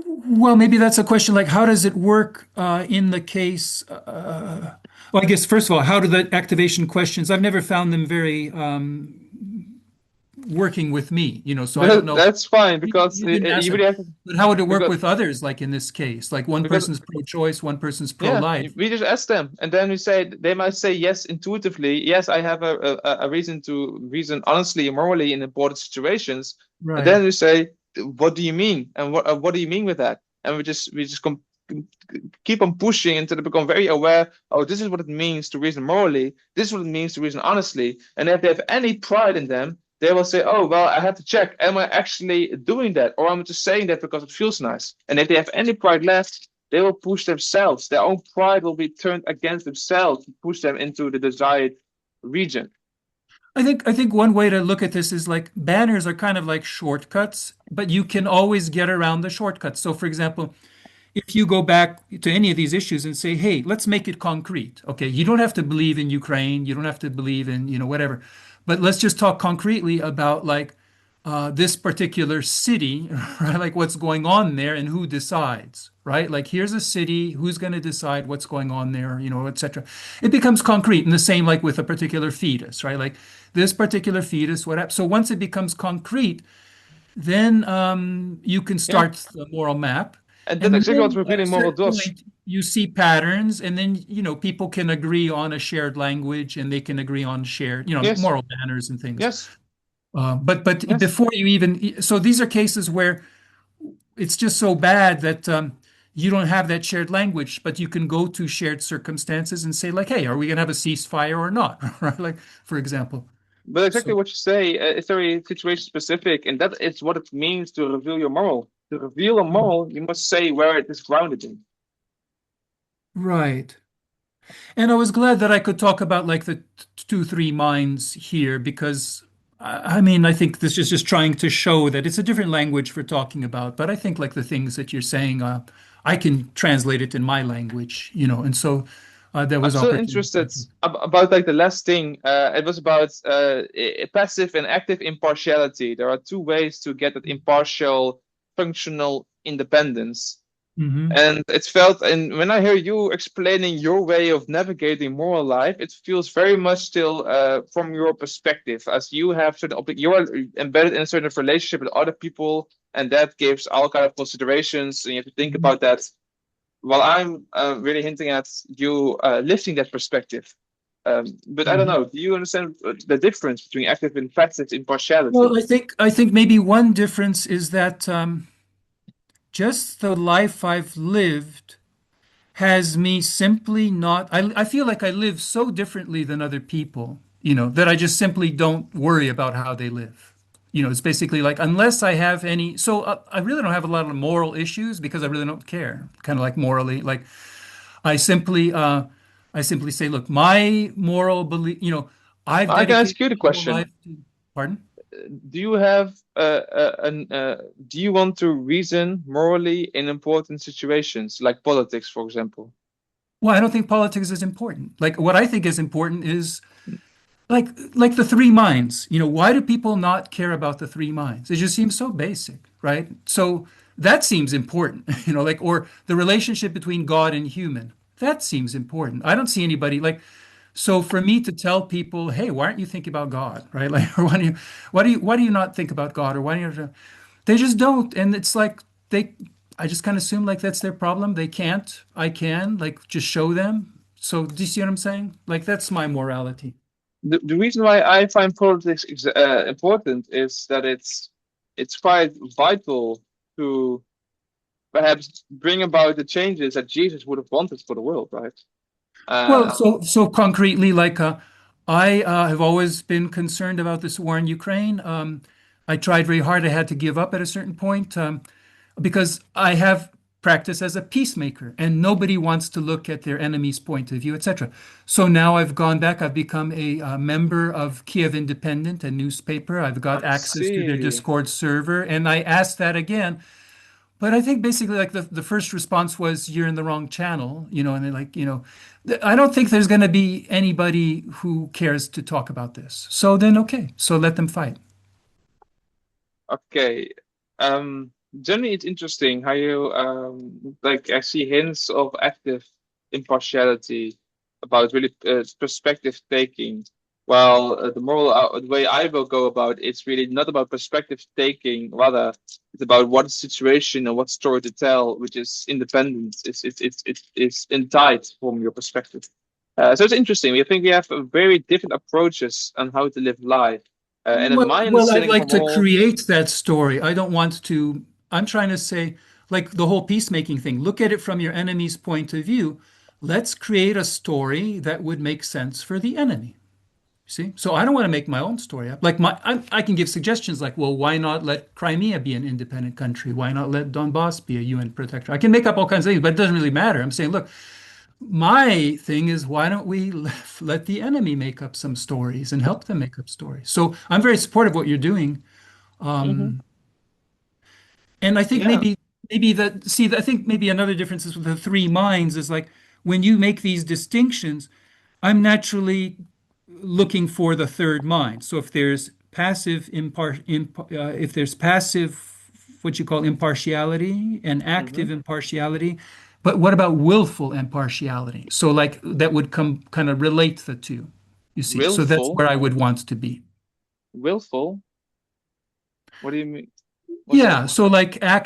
Well, maybe that's a question like how does it work in the case? Well, I guess first of all, how do the activation questions? I've never found them very working with me, so I don't know. That's fine because You didn't ask you them, really have to, but how would it work because with others? Like in this case, like one because person's pro-choice, one person's yeah, pro-life. we just ask them, and then we say they might say yes intuitively. Yes, I have a reason to reason honestly and morally in important situations, and Right. then we say, what do you mean, and what do you mean with that? And we just keep on pushing until they become very aware. Oh, this is what it means to reason morally. This is what it means to reason honestly. And if they have any pride in them, they will say, oh, well, I have to check. Am I actually doing that? Or am I just saying that because it feels nice? And if they have any pride left, they will push themselves. Their own pride will be turned against themselves to push them into the desired region. I think one way to look at this is like banners are kind of like shortcuts, but you can always get around the shortcuts. So, for example, if you go back to any of these issues and say, hey, let's make it concrete. Okay, you don't have to believe in Ukraine, you don't have to believe in, whatever. But let's just talk concretely about like this particular city, right? Like what's going on there and who decides, right? Like here's a city, who's going to decide what's going on there, etc. It becomes concrete, and the same like with a particular fetus, right? Like this particular fetus, what happens? So once it becomes concrete, then you can start the moral map. And that's exactly what At a revealing moral certain does. point, you see patterns, and then people can agree on a shared language, and they can agree on shared, Yes. moral banners and things. Yes. But Yes. before you even, so these are cases where it's just so bad that you don't have that shared language, but you can go to shared circumstances and say like, hey, are we going to have a ceasefire or not? Right? Like, for example. But exactly So- what you say, it's very situation specific, and that is what it means to reveal your moral. To reveal a moral, you must say where it is grounded in. Right. And I was glad that I could talk about like the two, three minds here because I mean, I think this is just trying to show that it's a different language for talking about. But I think like the things that you're saying, I can translate it in my language, and so there I'm was so opportunity. interested about like the last thing. It was about passive and active impartiality. There are two ways to get that impartial, functional independence. Mhm. And it felt, and when I hear you explaining your way of navigating moral life, it feels very much still from your perspective, as you have you are embedded in a certain relationship with other people, and that gives all kind of considerations, and you have to think about that. While I'm really hinting at you lifting that perspective. But I don't know. Do you understand the difference between active and passive impartiality? Well, I think maybe one difference is that just the life I've lived has me simply not. I feel like I live so differently than other people, that I just simply don't worry about how they live. It's basically like unless I have any. So I really don't have a lot of moral issues because I really don't care. Kind of like morally, like I simply say, look, my moral belief. I've I can ask dedicated you the my whole question. life to. Pardon? Do you have do you want to reason morally in important situations like politics, for example? Well, I don't think politics is important. Like what I think is important is like the three minds. Why do people not care about the three minds? It just seems so basic, right? So that seems important, like or the relationship between God and human. That seems important. I don't see anybody like so for me to tell people, hey, why aren't you thinking about God, right? Like, or why do you not think about God, or why do you? They just don't, and it's like they. I just kind of assume like that's their problem. They can't. I can like just show them. So do you see what I'm saying? Like that's my morality. The reason why I find politics important is that it's quite vital to perhaps bring about the changes that Jesus would have wanted for the world, right? Well, so concretely, like I have always been concerned about this war in Ukraine. I tried very hard. I had to give up at a certain point because I have practiced as a peacemaker, and nobody wants to look at their enemy's point of view, etc. So now I've gone back. I've become a member of Kiev Independent, a newspaper. I've got I access to their see. Discord server, and I asked that again. But I think basically like the first response was you're in the wrong channel, and they're like, I don't think there's going to be anybody who cares to talk about this. So then, okay, so let them fight. Okay. Generally, it's interesting how you like I see hints of active impartiality about really perspective taking. While the way I will go about it's really not about perspective taking, rather it's about what situation and what story to tell, which is independent. It's entitled from your perspective. So it's interesting. We think we have very different approaches on how to live life. And in my Well, I'd understanding like from to all. create that story. I don't want to, I'm trying to say, like the whole peacemaking thing, look at it from your enemy's point of view. Let's create a story that would make sense for the enemy. See, so I don't want to make my own story up. Like I can give suggestions like, well, why not let Crimea be an independent country? Why not let Donbass be a UN protector? I can make up all kinds of things, but it doesn't really matter. I'm saying, look, my thing is, why don't we let the enemy make up some stories and help them make up stories? So I'm very supportive of what you're doing. Hmm. And I think Yeah. I think maybe another difference is with the three minds is like when you make these distinctions, I'm naturally looking for the third mind. So if there's if there's passive, what you call impartiality and Hmm. active impartiality, but what about willful impartiality? So like that would come kind of relate the two, you see. So that's Willful. where I would want to be. Willful. What do you mean? What's that? Yeah, so like I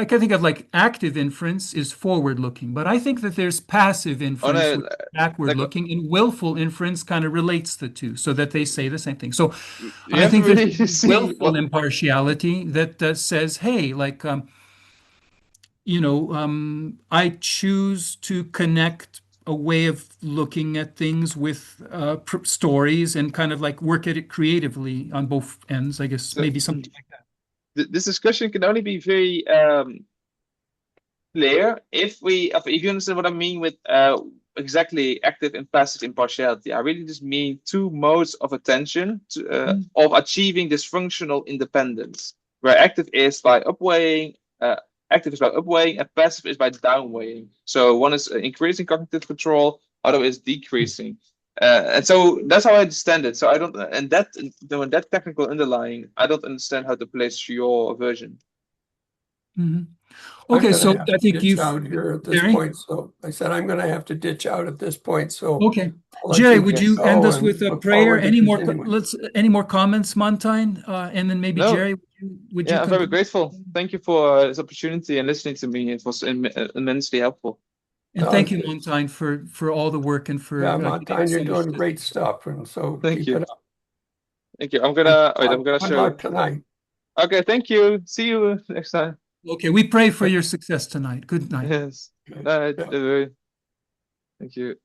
can think of like active inference is forward looking, but I think that there's passive Oh inference no, which is backward like looking, and willful inference kind of relates the two so that they say the same thing. So you I have to think there's really see willful what. impartiality that says, hey, like I choose to connect a way of looking at things with stories and kind of like work at it creatively on both ends, I guess, So maybe something like that. this discussion can only be very clear if you understand what I mean with exactly active and passive impartiality. I really just mean two modes of attention of achieving this functional independence, where uh, active is by upweighing, and passive is by downweighing. So one is increasing cognitive control, other is decreasing. And so that's how I understand it. So I don't, and that, in that technical underlying, I don't understand how to place your version. Mhm. I'm Okay, going to so have I to think ditch you've, out here at this Jerry. point. So I said I'm going to have to ditch out at this point. So Okay, I'll let Jerry, you would get you end go us and with a look prayer? forward to continuing. Any more comments, Montijn? And then maybe No, Jerry, would you yeah, I'm very conclude? grateful. Thank you for this opportunity and listening to me. It was immensely helpful. And thank you, Montijn, for all the work and Yeah, for giving Montijn, us you're so much doing great testimony. stuff. And so Thank keep you. it up. Thank you. And I'm gonna good show. luck tonight. Okay, thank you. See you next time. Okay, we pray for your success tonight. Good night. Yes. Okay. Bye. Yeah. Thank you.